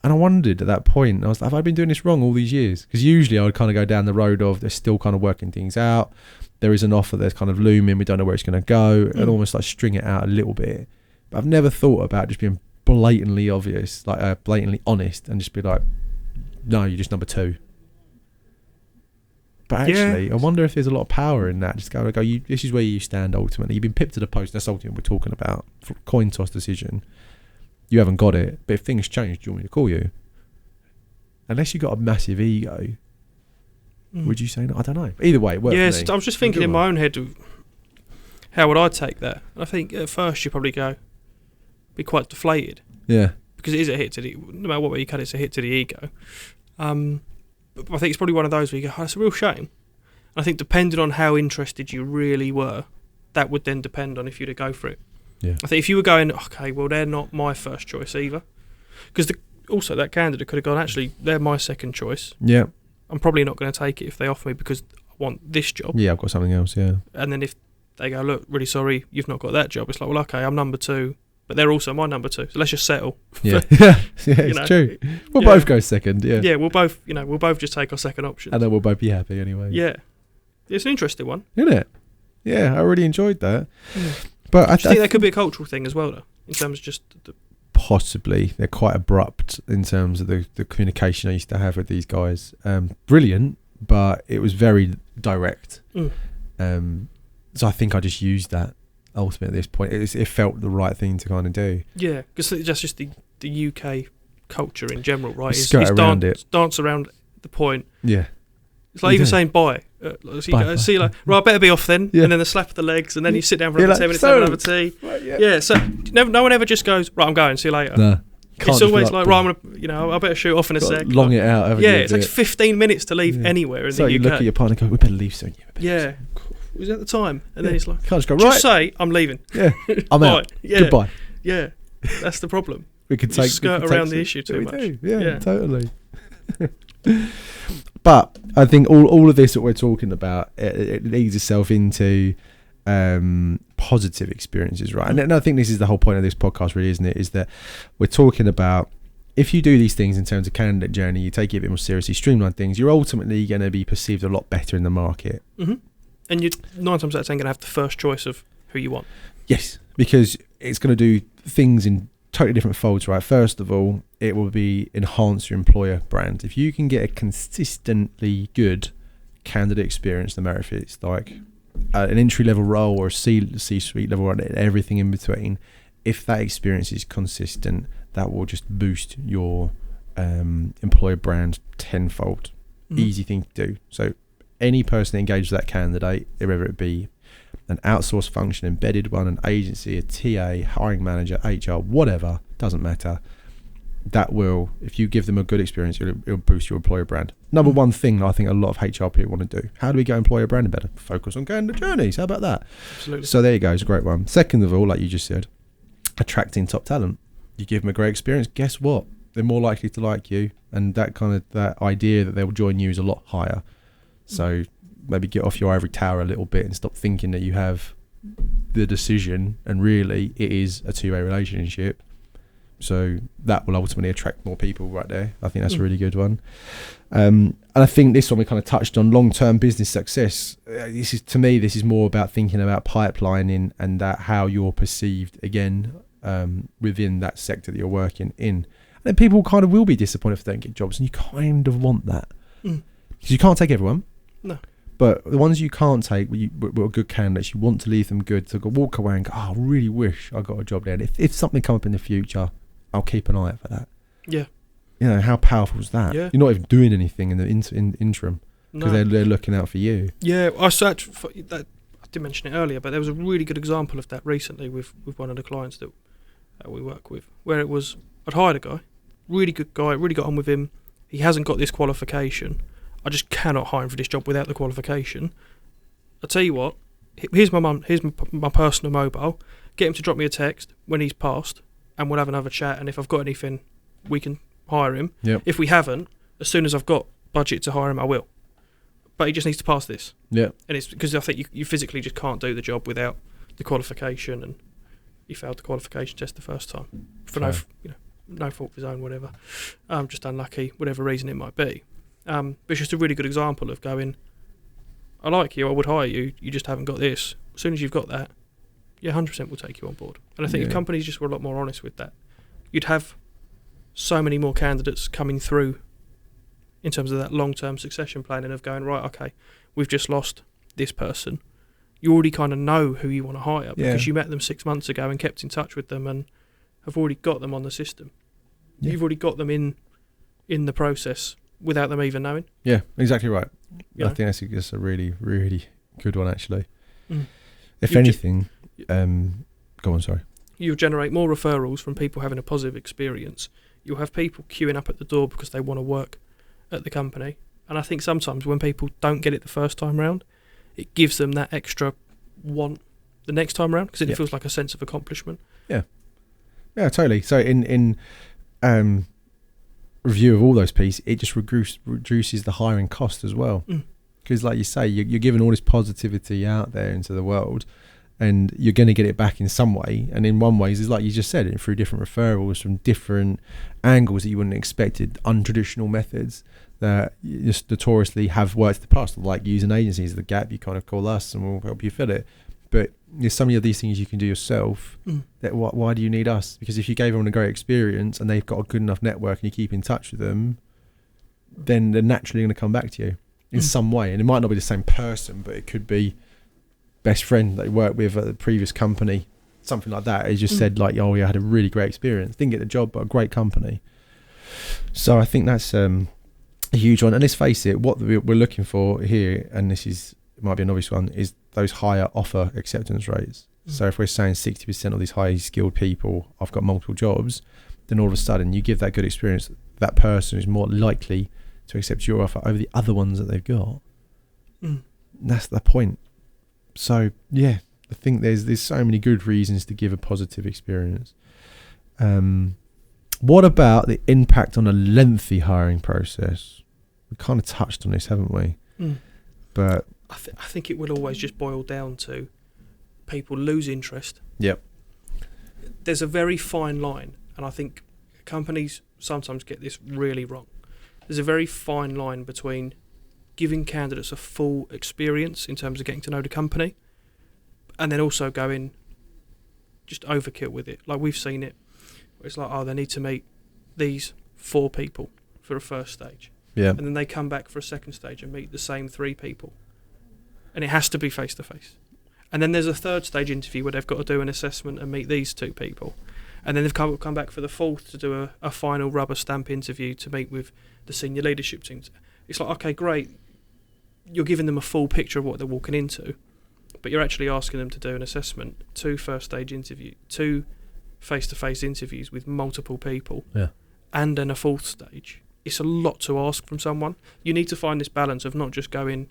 And I wondered at that point, I was like, have I been doing this wrong all these years? Because usually I would kind of go down the road of they're still kind of working things out. There is an offer that's kind of looming. We don't know where it's going to go. And almost like string it out a little bit. But I've never thought about just being blatantly obvious, like blatantly honest, and just be like, no, you're just number 2. But actually, I wonder if there's a lot of power in that. Just go, this is where you stand ultimately. You've been pipped to the post. That's ultimately what we're talking about. For coin toss decision. You haven't got it. But if things change, do you want me to call you? Unless you've got a massive ego, would you say no? I don't know. Either way, it worked for me. I was just thinking in my own head, how would I take that? I think at first you probably be quite deflated. Yeah. Because it is a hit to no matter what way you cut it, it's a hit to the ego. But I think it's probably one of those where you go, it's a real shame. And I think depending on how interested you really were, that would then depend on if you'd go for it. Yeah. I think if you were going, okay, well, they're not my first choice either. Because also that candidate could have gone, actually, they're my second choice. Yeah. I'm probably not going to take it if they offer me because I want this job. Yeah, I've got something else, yeah. And then if they go, look, really sorry, you've not got that job, it's like, well, okay, I'm number 2. But they're also my number 2, so let's just settle. Yeah, it's true. We'll both go second. Yeah, yeah, we'll both just take our second option, and then we'll both be happy anyway. Yeah, it's an interesting one, isn't it? Yeah, I really enjoyed that. But I think that could be a cultural thing as well, though, in terms of just possibly they're quite abrupt in terms of the communication I used to have with these guys. Brilliant, but it was very direct. So I think I just used that. Ultimately, at this point, it felt the right thing to kind of do. Yeah, because that's just the UK culture in general, right? It's around it. Dance around the point. Yeah. It's like even saying bye. See you later. Right, I better be off then. Yeah. And then the slap of the legs, and then you sit down for another 10 minutes, have another tea. Right, yeah. So no one ever just goes, right, I'm going. See you later. No. It's always like, right, I'm gonna, I better shoot off in a sec. Long it out. Yeah, it takes 15 minutes to leave anywhere in the UK. You look at your partner and go, we better leave soon. Yeah. Was at the time, and then it's like, can't just go, just say I'm leaving. Yeah, I'm out. Yeah. Goodbye. Yeah, that's the problem. We could skirt around the issue too much. Yeah, totally. But I think all of this that we're talking about, it leads itself into positive experiences, right? And I think this is the whole point of this podcast, really, isn't it? Is that we're talking about if you do these things in terms of candidate journey, you take it a bit more seriously, streamline things, you're ultimately going to be perceived a lot better in the market. Mm-hmm. And you're 9 times out of 10 going to have the first choice of who you want. Yes, because it's going to do things in totally different folds, right? First of all, it will be enhance your employer brand. If you can get a consistently good candidate experience, no matter if it's like an entry-level role or a C-suite level and everything in between, if that experience is consistent, that will just boost your employer brand tenfold. Easy thing to do. So any person that engages that candidate, whether it be an outsourced function, embedded one, an agency, a TA, hiring manager, HR, whatever, doesn't matter. That will, if you give them a good experience, it'll boost your employer brand. Number one thing that I think a lot of HR people want to do. How do we get employer branding better? Focus on going to journeys. How about that? Absolutely. So there you go. It's a great one. Second of all, like you just said, attracting top talent. You give them a great experience. Guess what? They're more likely to like you, and that idea that they'll join you is a lot higher. So maybe get off your ivory tower a little bit and stop thinking that you have the decision, and really it is a two-way relationship. So that will ultimately attract more people right there. I think that's a really good one. And I think this one we kind of touched on, long-term business success. This is more about thinking about pipelining and that how you're perceived again within that sector that you're working in. And then people kind of will be disappointed if they don't get jobs, and you kind of want that. Because you can't take everyone. No. But the ones you can't take, were good candidates, you want to leave them good, to walk away and go, oh, I really wish I got a job there. And if something come up in the future, I'll keep an eye out for that. Yeah. You know, how powerful is that? Yeah. You're not even doing anything in the interim because they're looking out for you. Yeah, I did mention it earlier, but there was a really good example of that recently with one of the clients that we work with, where it was, I'd hired a guy, really good guy, really got on with him. He hasn't got this qualification. I just cannot hire him for this job without the qualification. I'll tell you what, here's my personal mobile. Get him to drop me a text when he's passed, and we'll have another chat, and if I've got anything, we can hire him. Yep. If we haven't, as soon as I've got budget to hire him, I will. But he just needs to pass this. Yeah. And it's because I think you physically just can't do the job without the qualification, and he failed the qualification test the first time for no fault of his own, whatever. Just unlucky, whatever reason it might be. But it's just a really good example of going, I like you, I would hire you, you just haven't got this. As soon as you've got that, 100% we'll take you on board. And I think if companies just were a lot more honest with that, you'd have so many more candidates coming through in terms of that long-term succession planning of going, right, okay, we've just lost this person. You already kind of know who you want to hire because you met them 6 months ago and kept in touch with them and have already got them on the system. Yeah. You've already got them in the process without them even knowing. Yeah, exactly right. I think that's a really, really good one, actually. If anything... go on, sorry. You'll generate more referrals from people having a positive experience. You'll have people queuing up at the door because they want to work at the company. And I think sometimes when people don't get it the first time round, it gives them that extra want the next time round because it feels like a sense of accomplishment. Yeah, totally. So in review of all those pieces, it just reduces the hiring cost as well. Because like you say, you're giving all this positivity out there into the world, and you're going to get it back in some way. And in one way is like you just said, through different referrals from different angles that you wouldn't have expected, untraditional methods that just notoriously have worked in the past, like using agencies, the gap you kind of call us and we'll help you fill it. But there's so many of these things you can do yourself that why do you need us? Because if you gave them a great experience and they've got a good enough network and you keep in touch with them, then they're naturally going to come back to you in some way. And it might not be the same person, but it could be best friend that you worked with at the previous company, something like that. He just said like, oh, yeah, I had a really great experience. Didn't get the job, but a great company. So I think that's a huge one. And let's face it, what we're looking for here, and it might be an obvious one, is those higher offer acceptance rates. So if we're saying 60% of these highly skilled people, I've got multiple jobs, then all of a sudden you give that good experience, that person is more likely to accept your offer over the other ones that they've got. That's the point. So I think there's so many good reasons to give a positive experience. What about the impact on a lengthy hiring process? We kind of touched on this, haven't we? But I think it will always just boil down to people lose interest. Yep. There's a very fine line, and I think companies sometimes get this really wrong. There's a very fine line between giving candidates a full experience in terms of getting to know the company, and then also going, just overkill with it. Like we've seen it. It's like, oh, they need to meet these 4 people for a first stage. Yeah. And then they come back for a second stage and meet the same 3 people. And it has to be face to face. And then there's a third stage interview where they've got to do an assessment and meet these 2 people. And then they've come back for the 4th to do a final rubber stamp interview to meet with the senior leadership teams. It's like, okay, great. You're giving them a full picture of what they're walking into, but you're actually asking them to do an assessment, 2 first stage interview, 2 face-to-face interviews with multiple people, and then a 4th stage. It's a lot to ask from someone. You need to find this balance of not just going,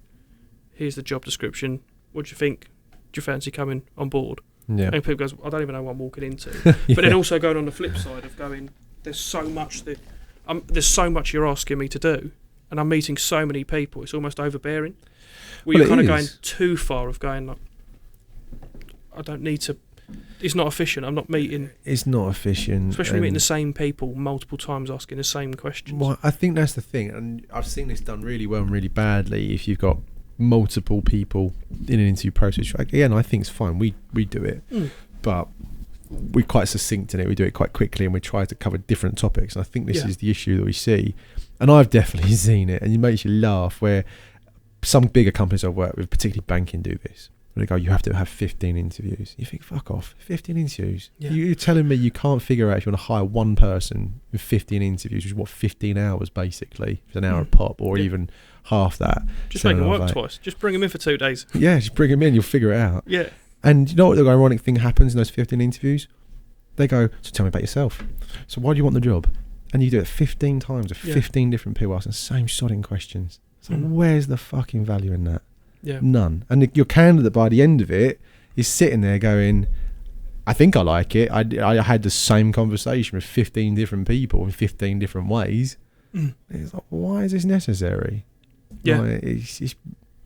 here's the job description, what do you think? Do you fancy coming on board? Yeah. And people goes, I don't even know what I'm walking into. But then also going on the flip side of going, there's so much you're asking me to do, and I'm meeting so many people, it's almost overbearing. Well, you're kind of going too far of going, like, I don't need to. It's not efficient. I'm not meeting. It's not efficient. Especially meeting the same people multiple times asking the same questions. Well, I think that's the thing. And I've seen this done really well and really badly if you've got multiple people in an interview process. Again, I think it's fine. We do it. But we're quite succinct in it. We do it quite quickly and we try to cover different topics. And I think this is the issue that we see. And I've definitely seen it. And it makes you laugh where some bigger companies I've worked with, particularly banking, do this. They go, you have to have 15 interviews. You think, fuck off, 15 interviews? Yeah. You're telling me you can't figure out if you want to hire one person with 15 interviews, which is what, 15 hours basically? It's an hour a pop or even half that. Just make them work twice. Just bring them in for 2 days. Yeah, just bring them in, you'll figure it out. Yeah. And you know what the ironic thing happens in those 15 interviews? They go, so tell me about yourself. So why do you want the job? And you do it 15 times with 15 different people asking the same sodding questions. So where's the fucking value in that? Yeah. None. And your candidate by the end of it is sitting there going, I think I like it. I had the same conversation with 15 different people in 15 different ways. It's like, why is this necessary? Yeah. Like, it's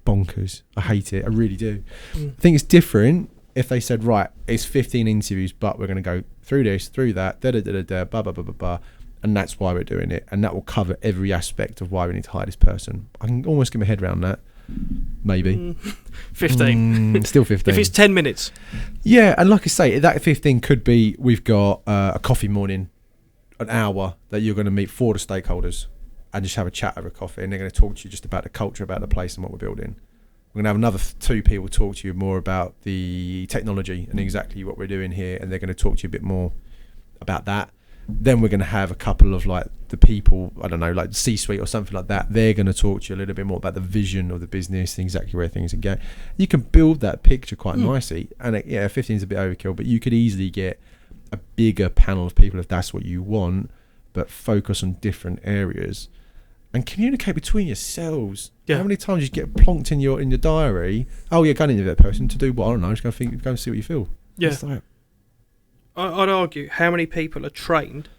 bonkers. I hate it. I really do. I think it's different if they said, right, it's 15 interviews, but we're going to go through this, through that, blah, blah, blah, blah, blah. And that's why we're doing it. And that will cover every aspect of why we need to hire this person. I can almost get my head around that. Maybe 15. Still 15 if it's 10 minutes. Yeah, and like I say, that 15 could be we've got a coffee morning, an hour that you're going to meet 4 of the stakeholders and just have a chat over coffee, and they're going to talk to you just about the culture, about the place and what we're building. We're going to have another 2 people talk to you more about the technology and exactly what we're doing here, and they're going to talk to you a bit more about that. Then we're going to have a couple of like the people, I don't know, like the C-suite or something like that. They're going to talk to you a little bit more about the vision of the business and exactly where things are going. You can build that picture quite nicely. And 15 is a bit overkill, but you could easily get a bigger panel of people if that's what you want, but focus on different areas and communicate between yourselves. Yeah. How many times you get plonked in your diary? Oh, you're going into that person to do what? I don't know. Just go and see what you feel. Yeah. It's like, I'd argue how many people are trained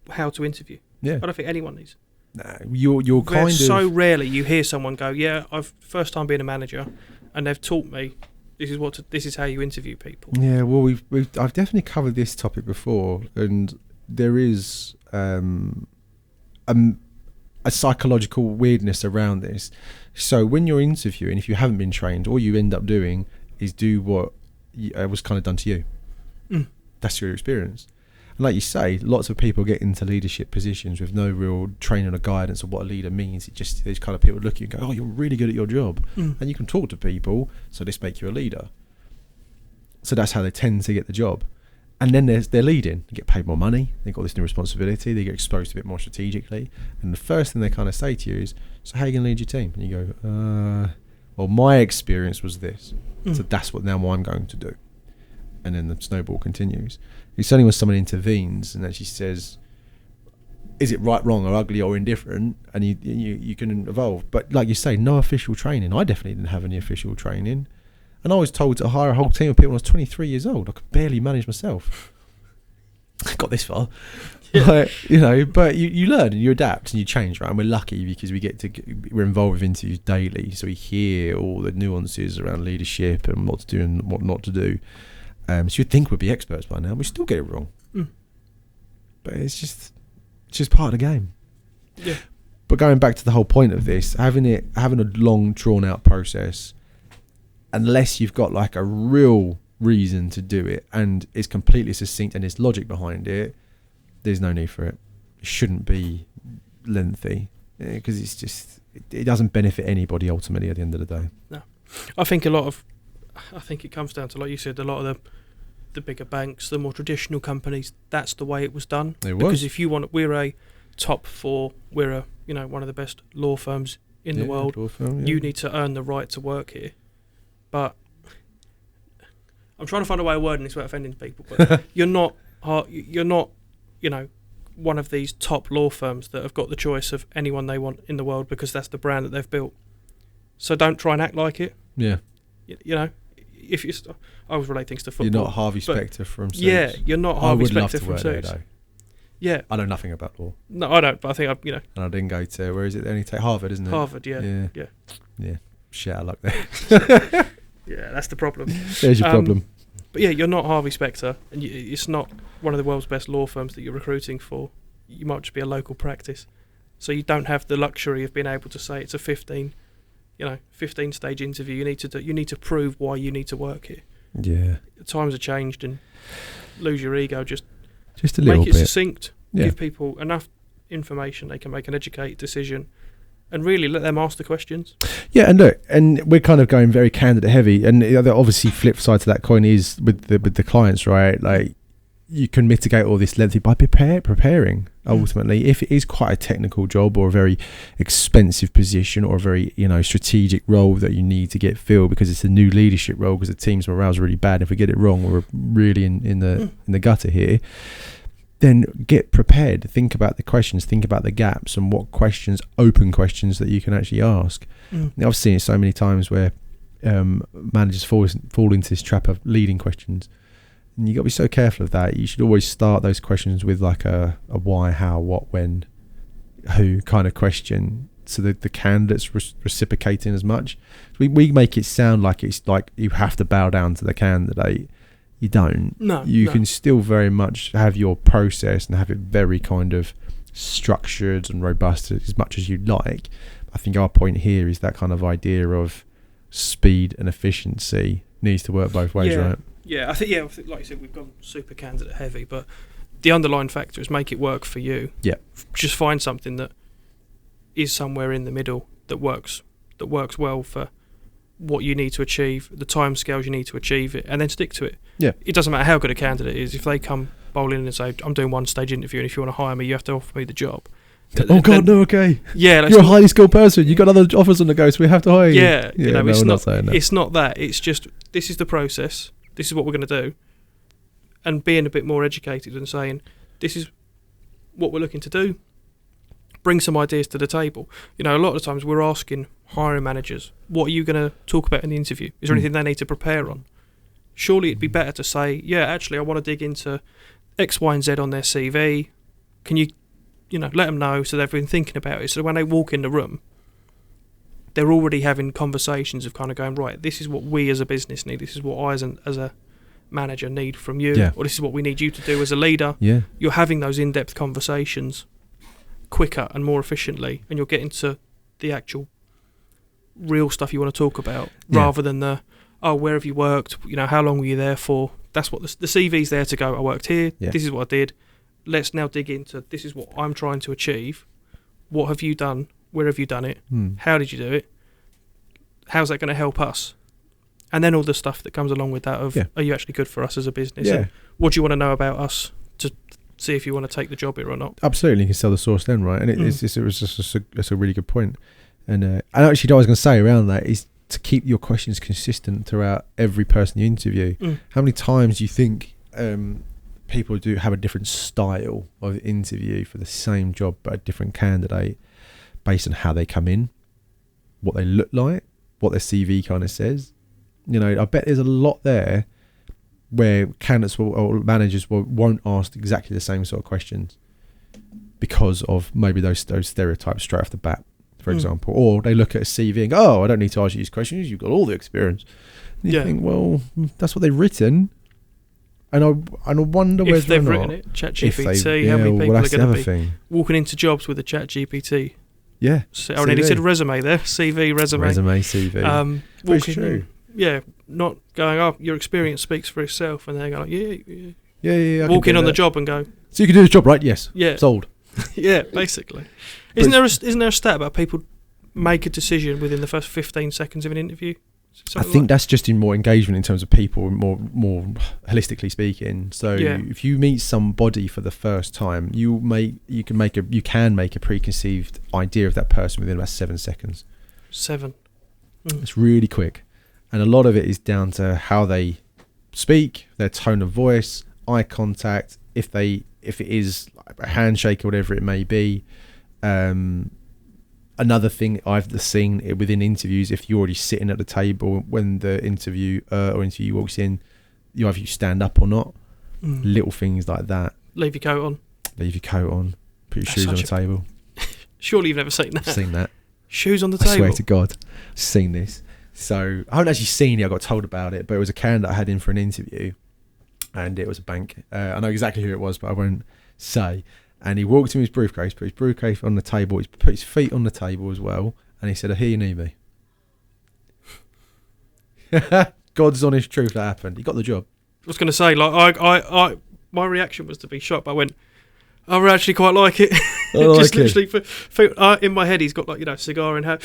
how to interview. Yeah. I don't think anyone is. Nah, you're kind of... So rarely you hear someone go, yeah, I've first time being a manager and they've taught me this is how you interview people. Yeah, well, I've definitely covered this topic before, and there is a psychological weirdness around this. So when you're interviewing, if you haven't been trained, all you end up doing is do what was kind of done to you. That's your experience. And like you say, lots of people get into leadership positions with no real training or guidance of what a leader means. It just, these kind of people look at you and go, oh, you're really good at your job. And you can talk to people, so this makes you a leader. So that's how they tend to get the job. And then they're leading. They get paid more money. They've got this new responsibility. They get exposed a bit more strategically. And the first thing they kind of say to you is, so how are you going to lead your team? And you go, well, my experience was this. So that's what now I'm going to do. And then the snowball continues. It's only when someone intervenes and actually says, is it right, wrong, or ugly, or indifferent, and you can evolve. But like you say, no official training. I definitely didn't have any official training. And I was told to hire a whole team of people when I was 23 years old. I could barely manage myself. I got this far. Yeah. But you learn and you adapt and you change, right? And we're lucky because we're involved with interviews daily. So we hear all the nuances around leadership and what to do and what not to do. So you'd think we'd be experts by now. We still get it wrong. But it's just part of the game. Yeah. But going back to the whole point of this, having a long, drawn out process, unless you've got like a real reason to do it and it's completely succinct and there's logic behind it, there's no need for it. It shouldn't be lengthy because it doesn't benefit anybody ultimately at the end of the day. No, I think it comes down to, like you said, a lot of the bigger banks, the more traditional companies. That's the way it was done. It was. Because if you want, we're a top 4. We're a one of the best law firms in the world. Law firm, You need to earn the right to work here. But I'm trying to find a way of wording this without offending people. But you're not one of these top law firms that have got the choice of anyone they want in the world because that's the brand that they've built. So don't try and act like it. Yeah. If you, I always relate things to football. You're not Harvey Specter from Suits. Yeah, you're not Harvey Specter from Suits. I would love to work there, though. Yeah. I know nothing about law. No, I don't, but I think And I didn't go to, where is it? They only take Harvard, isn't it? Harvard, yeah. Yeah. Shit, I like that. Yeah, that's the problem. There's your problem. But yeah, you're not Harvey Specter, and it's not one of the world's best law firms that you're recruiting for. You might just be a local practice. So you don't have the luxury of being able to say it's a 15 stage interview. You need to prove why you need to work here. Yeah. The times have changed, and lose your ego. Just a little bit. Make it succinct. Yeah. Give people enough information they can make an educated decision, and really let them ask the questions. Yeah, and look, and we're kind of going very candidate heavy, and the other obviously flip side to that coin is with the clients, right? Like, you can mitigate all this lengthy by preparing. Ultimately, if it is quite a technical job or a very expensive position or a very strategic role that you need to get filled because it's a new leadership role, because the team's morale is really bad. If we get it wrong, we're really in the gutter here. Then get prepared. Think about the questions. Think about the gaps and what questions, open questions that you can actually ask. Now, I've seen it so many times where managers fall into this trap of leading questions. And you got to be so careful of that. You should always start those questions with like a why, how, what, when, who kind of question, so that the candidate's reciprocating as much. We make it sound like it's like you have to bow down to the candidate. You don't. No. You can still very much have your process and have it very kind of structured and robust as much as you'd like. I think our point here is that kind of idea of speed and efficiency needs to work both ways, right? Yeah, I think like you said, we've gone super candidate heavy, but the underlying factor is make it work for you. Yeah. Just find something that is somewhere in the middle that works well for what you need to achieve, the timescales you need to achieve it, and then stick to it. Yeah. It doesn't matter how good a candidate is. If they come bowling in and say, I'm doing one stage interview, and if you want to hire me, you have to offer me the job. Oh God, no, okay. Yeah, you're a highly skilled person. You've got other offers on the go, so we have to hire you. Yeah, no, it's not saying that. It's not that. It's just, this is the process. This is what we're going to do. And being a bit more educated and saying, this is what we're looking to do. Bring some ideas to the table. A lot of times we're asking hiring managers, what are you going to talk about in the interview? Is there anything they need to prepare on? Surely it'd be better to say, yeah, actually, I want to dig into X, Y, and Z on their CV. Can you, let them know so they've been thinking about it. So when they walk in the room, they're already having conversations of kind of going, right, this is what we as a business need. This is what I as a manager need from you. Yeah. Or this is what we need you to do as a leader. Yeah. You're having those in-depth conversations quicker and more efficiently, and you're getting to the actual real stuff you want to talk about, rather than where have you worked, how long were you there for. That's what the CV's there to go. I worked here, this is what I did. Let's now dig into, this is what I'm trying to achieve. What have you done? Where have you done it? How did you do it? How's that going to help us? And then all the stuff that comes along with that of, are you actually good for us as a business? Yeah. And what do you want to know about us to see if you want to take the job here or not? Absolutely, you can sell the source then, right? And it's a really good point. And actually, what I was going to say around that is to keep your questions consistent throughout every person you interview. How many times do you think people do have a different style of interview for the same job but a different candidate based on how they come in, what they look like, what their CV kind of says? I bet there's a lot there where candidates or managers won't ask exactly the same sort of questions because of maybe those stereotypes straight off the bat, for example. Or they look at a CV and go, oh, I don't need to ask you these questions, you've got all the experience. And you think, well, that's what they've written. And I wonder whether if they've written it, ChatGPT, how many people are going to be walking into jobs with a ChatGPT? Yeah. I nearly said resume there. CV, resume. Resume, CV. Walking true. not going, oh, your experience speaks for itself, and they're going, yeah. Walk in on the job and go, so you can do this job, right? Yes. Yeah. Sold. Yeah, basically. Isn't there a stat about people make a decision within the first 15 seconds of an interview? I think that's just in more engagement in terms of people, more holistically speaking. So if you meet somebody for the first time, you can make a preconceived idea of that person within about 7 seconds. 7. It's really quick, and a lot of it is down to how they speak, their tone of voice, eye contact. If it is like a handshake or whatever it may be. Another thing I've seen within interviews, if you're already sitting at the table when the interview walks in, you stand up or not. Little things like that. Leave your coat on. Put your shoes on the table. Surely you've never seen that. I've seen that. Shoes on the table. I swear to God, I've seen this. So I haven't actually seen it. I got told about it, but it was a candidate I had in for an interview, and it was a bank. I know exactly who it was, but I won't say. And he walked in with his briefcase, put his briefcase on the table, he's put his feet on the table as well, and he said, I hear you need me. God's honest truth, that happened. He got the job. I was going to say, like, I my reaction was to be shocked, but I went, I actually quite like it. Just literally, in my head, he's got, like, cigar in hand.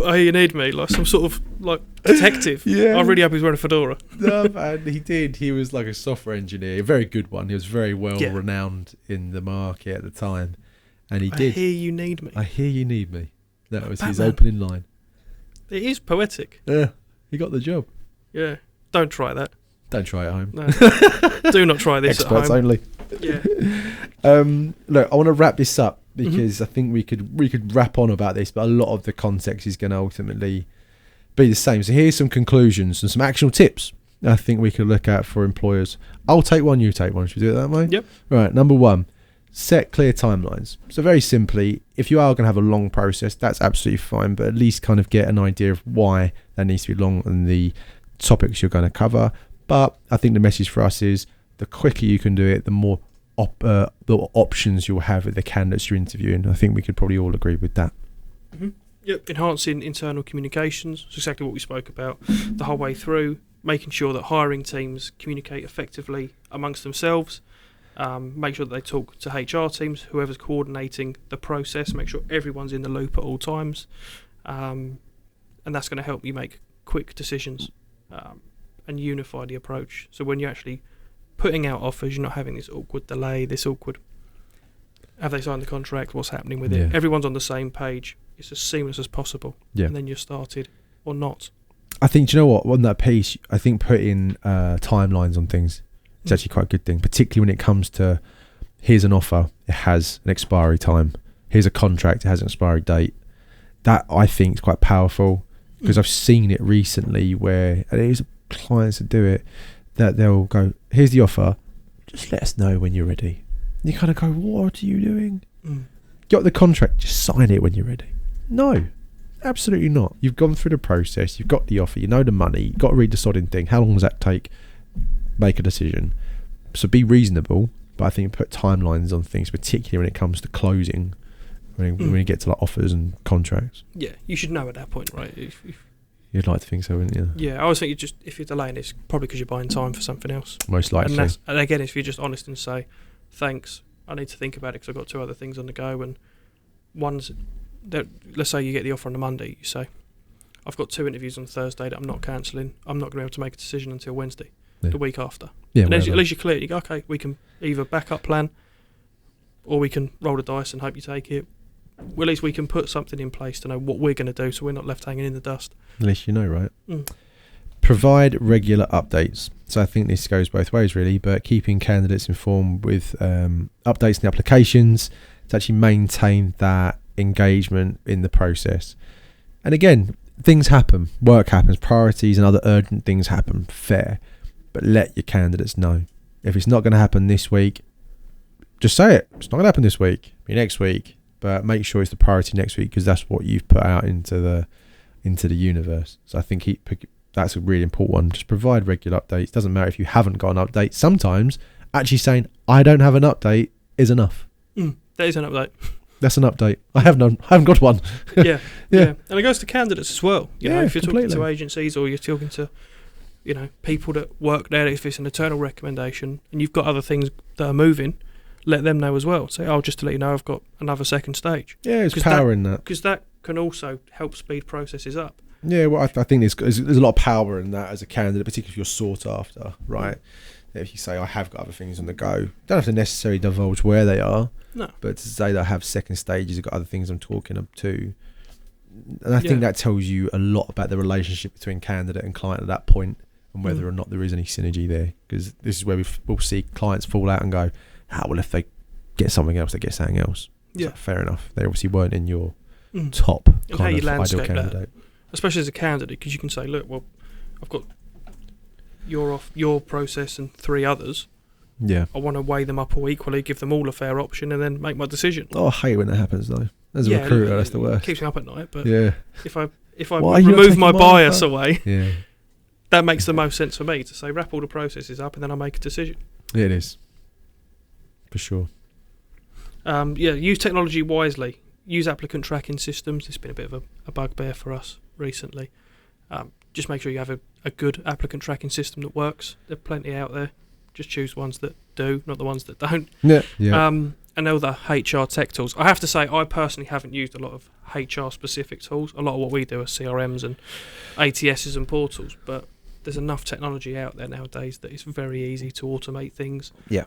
I hear you need me, like some sort of like detective. Yeah. I really hope he's wearing a fedora. No, man, he did. He was like a software engineer, a very good one. He was very well renowned in the market at the time, and he did. I hear you need me. I hear you need me. That was his opening line. It is poetic. Yeah, he got the job. Yeah, don't try that. Don't try it at home. No. Do not try this Experts at home. only. Yeah. Look, I want to wrap this up because I think we could wrap on about this, but a lot of the context is going to ultimately be the same. So here's some conclusions and some actionable tips I think we could look at for employers. I'll take one, you take one. Should we do it that way? Yep. Right, number 1, set clear timelines. So very simply, if you are going to have a long process, that's absolutely fine, but at least kind of get an idea of why that needs to be long and the topics you're going to cover. But I think the message for us is the quicker you can do it, the more the options you'll have with the candidates you're interviewing. I think we could probably all agree with that. Mm-hmm. Yep, enhancing internal communications. It's exactly what we spoke about the whole way through. Making sure that hiring teams communicate effectively amongst themselves. Make sure that they talk to HR teams, whoever's coordinating the process. Make sure everyone's in the loop at all times. And that's going to help you make quick decisions and unify the approach. So when you're actually putting out offers, you're not having this awkward delay, this awkward, have they signed the contract, what's happening with it? Everyone's on the same page. It's as seamless as possible. Yeah. And then you're started or not. I think, do you know what, on that piece, I think putting timelines on things is actually quite a good thing, particularly when it comes to, here's an offer, it has an expiry time. Here's a contract, it has an expiry date. That, I think, is quite powerful, because I've seen it recently where there's clients that do it, that they'll go, here's the offer, just let us know when you're ready. And you kind of go, what are you doing? Got the contract, just sign it when you're ready. No, absolutely not. You've gone through the process, you've got the offer, you know the money, you've got to read the sodding thing. How long does that take? Make a decision. So be reasonable, but I think put timelines on things, particularly when it comes to closing, when you get to like offers and contracts. Yeah, you should know at that point, right? If you'd like to think so, wouldn't you? Yeah, I always think if you're delaying, it's probably because you're buying time for something else. Most likely. And again, if you're just honest and say, thanks, I need to think about it because I've got 2 other things on the go, and one's that, let's say you get the offer on a Monday, you say, I've got 2 interviews on Thursday that I'm not cancelling, I'm not going to be able to make a decision until Wednesday, the week after. Yeah, and at least you're clear. You go, okay, we can either backup plan or we can roll the dice and hope you take it. Well, at least we can put something in place to know what we're going to do, so we're not left hanging in the dust. At least you know, right? Provide regular updates. So I think this goes both ways, really, but keeping candidates informed with updates in the applications to actually maintain that engagement in the process. And again, things happen, work happens, priorities and other urgent things happen, fair, but let your candidates know. If it's not going to happen this week, just say it. It's not going to happen this week, be next week. But make sure it's the priority next week, because that's what you've put out into the universe. So I think that's a really important one. Just provide regular updates. Doesn't matter if you haven't got an update. Sometimes actually saying I don't have an update is enough. That is an update. That's an update. I have none. I haven't got one. Yeah. And it goes to candidates as well. You know, if you're talking to agencies or you're talking to people that work there, if it's an internal recommendation and you've got other things that are moving, let them know as well. Say, just to let you know, I've got another second stage. Yeah, it's power in that. Because that can also help speed processes up. Yeah, well, I think there's a lot of power in that as a candidate, particularly if you're sought after, right? If you say, I have got other things on the go, you don't have to necessarily divulge where they are. No. But to say that I have second stages, I've got other things I'm talking to. And I think that tells you a lot about the relationship between candidate and client at that point, and whether or not there is any synergy there. Because this is where we'll see clients fall out and go, well, if they get something else, they get something else. Yeah. So fair enough. They obviously weren't in your top kind of ideal candidate. Especially as a candidate, because you can say, look, well, I've got your process and 3 others. Yeah. I want to weigh them up all equally, give them all a fair option, and then make my decision. Oh, I hate when that happens, though. As a recruiter, that's the worst. It keeps me up at night, but if I remove my bias away, that makes the most sense for me to say, wrap all the processes up, and then I make a decision. Yeah, it is. For sure. Use technology wisely. Use applicant tracking systems. It's been a bit of a bugbear for us recently. Just make sure you have a good applicant tracking system that works. There are plenty out there. Just choose ones that do, not the ones that don't. Yeah. And all the HR tech tools. I have to say, I personally haven't used a lot of HR specific tools. A lot of what we do are CRMs and ATSs and portals, but there's enough technology out there nowadays that it's very easy to automate things. Yeah.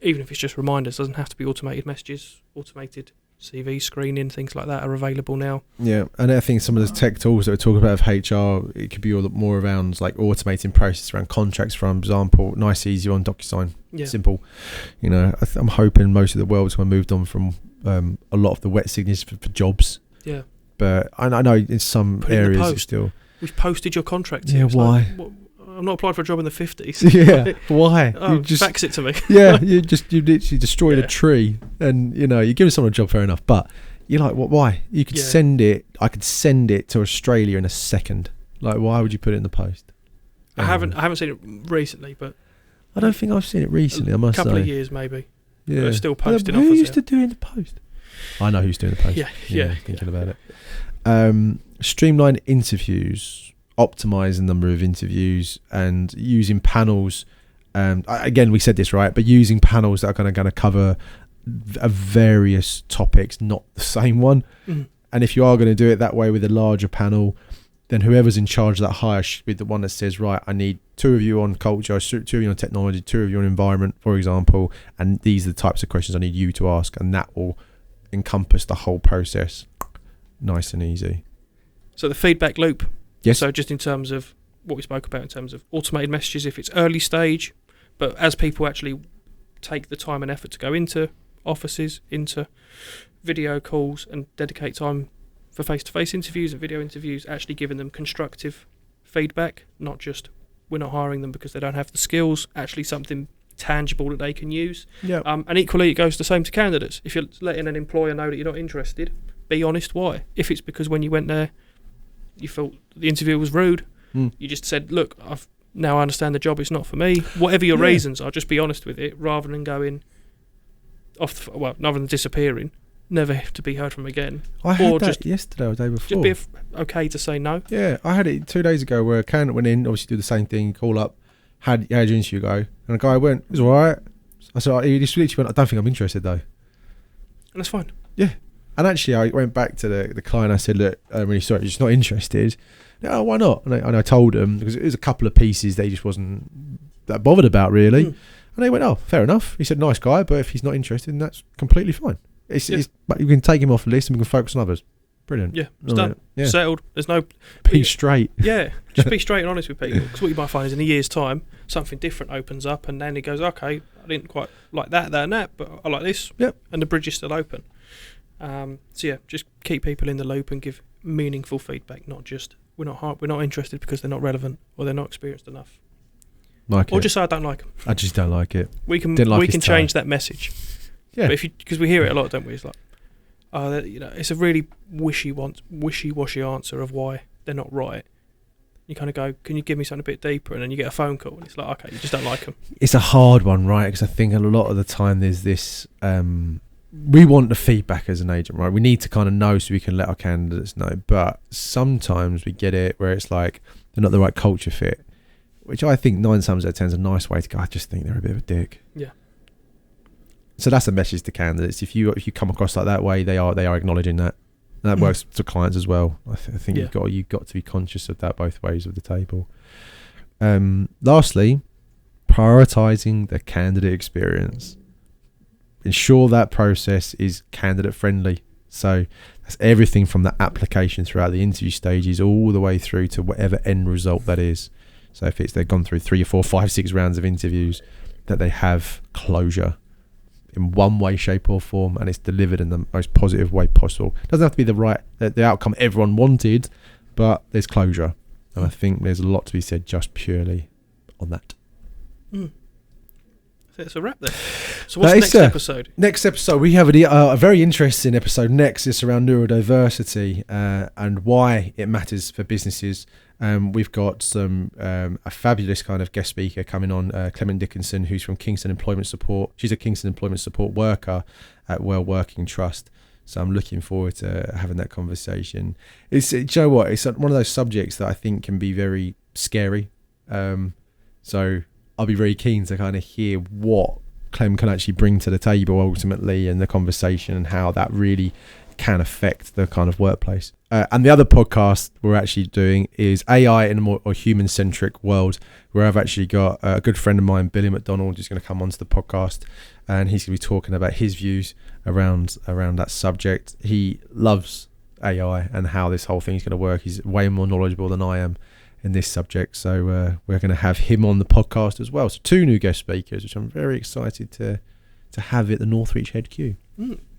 Even if it's just reminders, doesn't have to be automated messages, automated CV screening, things like that are available now. Yeah, and I think some of the tech tools that we're talking about of HR, it could be all more around like automating process around contracts, for example. Nice, easy on DocuSign. Yeah. Simple. I'm hoping most of the world's going to moved on from a lot of the wet signatures for jobs. Yeah. But I know in some areas it's still... We've posted your contract. Yeah, why? I'm not applied for a job in the 50s. Yeah, why? You just fax it to me. Yeah, you literally destroyed a tree, and you give someone a job, fair enough. But you're like, what? Why? You could send it. I could send it to Australia in a second. Like, why would you put it in the post? I haven't seen it recently, but I don't think I've seen it recently. I must say, a couple of years maybe. Yeah, but still posting offers. Who used to do in the post? I know who's doing the post. Yeah. Thinking about it. Streamline interviews. Optimize the number of interviews and using panels. Again, we said this, right? But using panels that are going to cover various topics, not the same one. And if you are going to do it that way with a larger panel, then whoever's in charge of that hire should be the one that says, right, I need 2 of you on culture, 2 of you on technology, 2 of you on environment, for example. And these are the types of questions I need you to ask. And that will encompass the whole process. Nice and easy. So the feedback loop. Yes. So just in terms of what we spoke about in terms of automated messages, if it's early stage, but as people actually take the time and effort to go into offices, into video calls and dedicate time for face-to-face interviews and video interviews, actually giving them constructive feedback, not just we're not hiring them because they don't have the skills, actually something tangible that they can use. Yeah. And equally, it goes the same to candidates. If you're letting an employer know that you're not interested, be honest why. If it's because when you went there, you felt the interview was rude, you just said, look, I understand the job is not for me. Whatever your reasons are, just be honest with it, rather than going off, rather than disappearing, never to be heard from again. I had that yesterday or the day before. Just be okay to say no. Yeah, I had it 2 days ago where a candidate went in, obviously do the same thing, call up, how'd your interview go? And a guy went, it was all right. I said, he just literally went, I don't think I'm interested though. And that's fine. Yeah. And actually, I went back to the client. I said, look, I'm really sorry, you're just not interested. Oh, why not? And I told him, because it was a couple of pieces that he just wasn't that bothered about, really. And they went, oh, fair enough. He said, nice guy, but if he's not interested, then that's completely fine. But you can take him off the list and we can focus on others. Brilliant. Yeah, it's done. Yeah. Settled. There's no... Be straight. Yeah, just be straight and honest with people. Because what you might find is in a year's time, something different opens up and then he goes, okay, I didn't quite like that and that, but I like this. Yep. And the bridge is still open. Just keep people in the loop and give meaningful feedback, not just we're not interested because they're not relevant or they're not experienced enough. Just say I don't like them. I just don't like it. We can change that message. Yeah. But because we hear it a lot, don't we? It's like, it's a really wishy-washy answer of why they're not right. You kind of go, can you give me something a bit deeper? And then you get a phone call and it's like, okay, you just don't like them. It's a hard one, right? Because I think a lot of the time there's this... we want the feedback as an agent, right? We need to kind of know so we can let our candidates know. But sometimes we get it where it's like they're not the right culture fit. which I think 9 times out of 10 is a nice way to go. I just think they're a bit of a dick. Yeah. So that's a message to candidates. If you come across like that way, they are acknowledging that. And that works to clients as well. I think you've got to be conscious of that both ways of the table. Lastly, prioritizing the candidate experience. Ensure that process is candidate friendly. So that's everything from the application throughout the interview stages all the way through to whatever end result that is. So if they've gone through 3 or 4, 5, 6 rounds of interviews, that they have closure in one way, shape or form, and it's delivered in the most positive way possible. It doesn't have to be the outcome everyone wanted, but there's closure. And I think there's a lot to be said just purely on that. I think it's a wrap there. So what's the next episode? Next episode, we have a very interesting episode next. It's around neurodiversity and why it matters for businesses. We've got a fabulous kind of guest speaker coming on, Clement Dickinson, who's from Kingston Employment Support. She's a Kingston Employment Support worker at Well Working Trust. So I'm looking forward to having that conversation. Do you know what? It's one of those subjects that I think can be very scary. So I'll be very keen to kind of hear what Clem can actually bring to the table ultimately, and the conversation and how that really can affect the kind of workplace. And the other podcast we're actually doing is AI in a more human-centric world, where I've actually got a good friend of mine, Billy McDonald, who's going to come onto the podcast, and he's going to be talking about his views around that subject. He loves AI and how this whole thing is going to work. He's way more knowledgeable than I am in this subject, so we're going to have him on the podcast as well. So 2 new guest speakers, which I'm very excited to have at the Northreach HQ.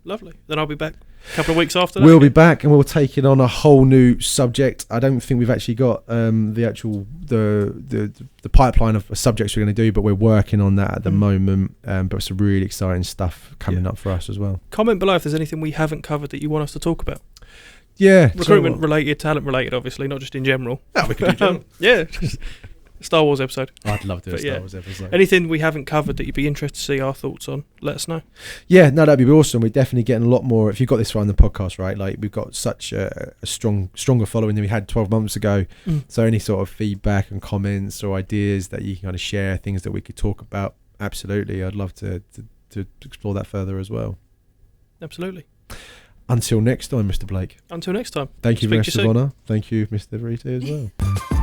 Lovely. Then I'll be back a couple of weeks after that. We'll be back, and we'll take it on a whole new subject. I don't think we've actually got the pipeline of subjects we're going to do, but we're working on that at the moment. But some really exciting stuff coming up for us as well. Comment below if there's anything we haven't covered that you want us to talk about. Yeah, recruitment related, talent related, obviously, not just in general. Oh, we could do general. Yeah. Star Wars episode. I'd love to do a Star Wars episode. Anything we haven't covered that you'd be interested to see our thoughts on, let us know. Yeah, no, that'd be awesome. We're definitely getting a lot more. If you've got this far on the podcast, right, like we've got such a stronger following than we had 12 months ago. So any sort of feedback and comments or ideas that you can kind of share, things that we could talk about, absolutely. I'd love to explore that further as well. Absolutely. Until next time, Mr. Blake. Until next time. Thank you, Mr. Bonner. Thank you, Mr. Verita, as well.